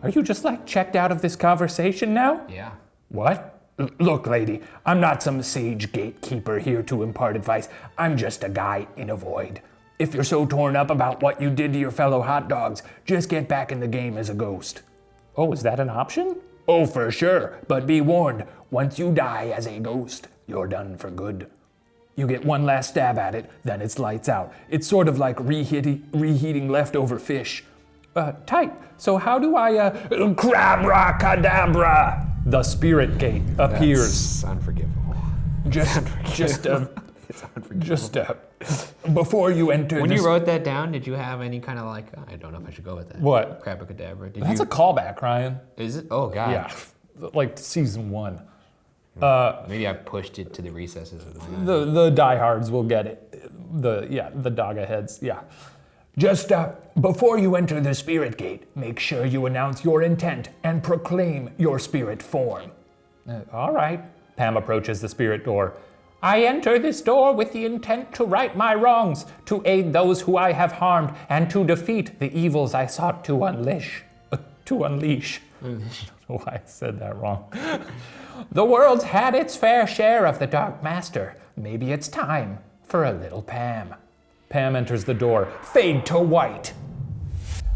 Are you just like checked out of this conversation now? Yeah. What? Look, lady, I'm not some sage gatekeeper here to impart advice. I'm just a guy in a void. If you're so torn up about what you did to your fellow hot dogs, just get back in the game as a ghost. Oh, is that an option? Oh, for sure, but be warned, once you die as a ghost, you're done for good. You get one last stab at it, then it's lights out. It's sort of like reheating leftover fish. Tight. So how do I, Crabra-cadabra! The spirit gate appears. It's unforgivable. Before you enter When you wrote that down, did you have any kind of like, I don't know if I should go with that. What? Crabacadabra. That's a callback, Ryan. Is it? Oh, God. Yeah, like season 1. Maybe I pushed it to the recesses of my mind. The diehards will get it. The dogga heads, yeah. Just before you enter the spirit gate, make sure you announce your intent and proclaim your spirit form. All right. Pam approaches the spirit door. I enter this door with the intent to right my wrongs, to aid those who I have harmed, and to defeat the evils I sought to unleash. To unleash. I don't know why I said that wrong. The world's had its fair share of the Dark Master. Maybe it's time for a little Pam. Pam enters the door. Fade to white.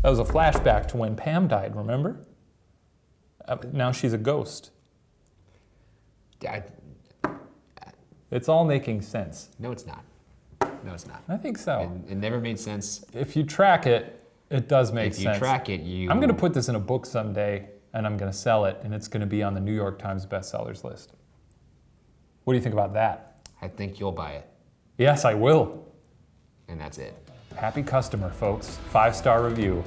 That was a flashback to when Pam died, remember? Now she's a ghost. It's all making sense. No, it's not. No, it's not. I think so. It never made sense. If you track it, it does make sense. If you track it, I'm going to put this in a book someday, and I'm going to sell it, and it's going to be on the New York Times bestsellers list. What do you think about that? I think you'll buy it. Yes, I will. And that's it. Happy customer, folks. 5-star review.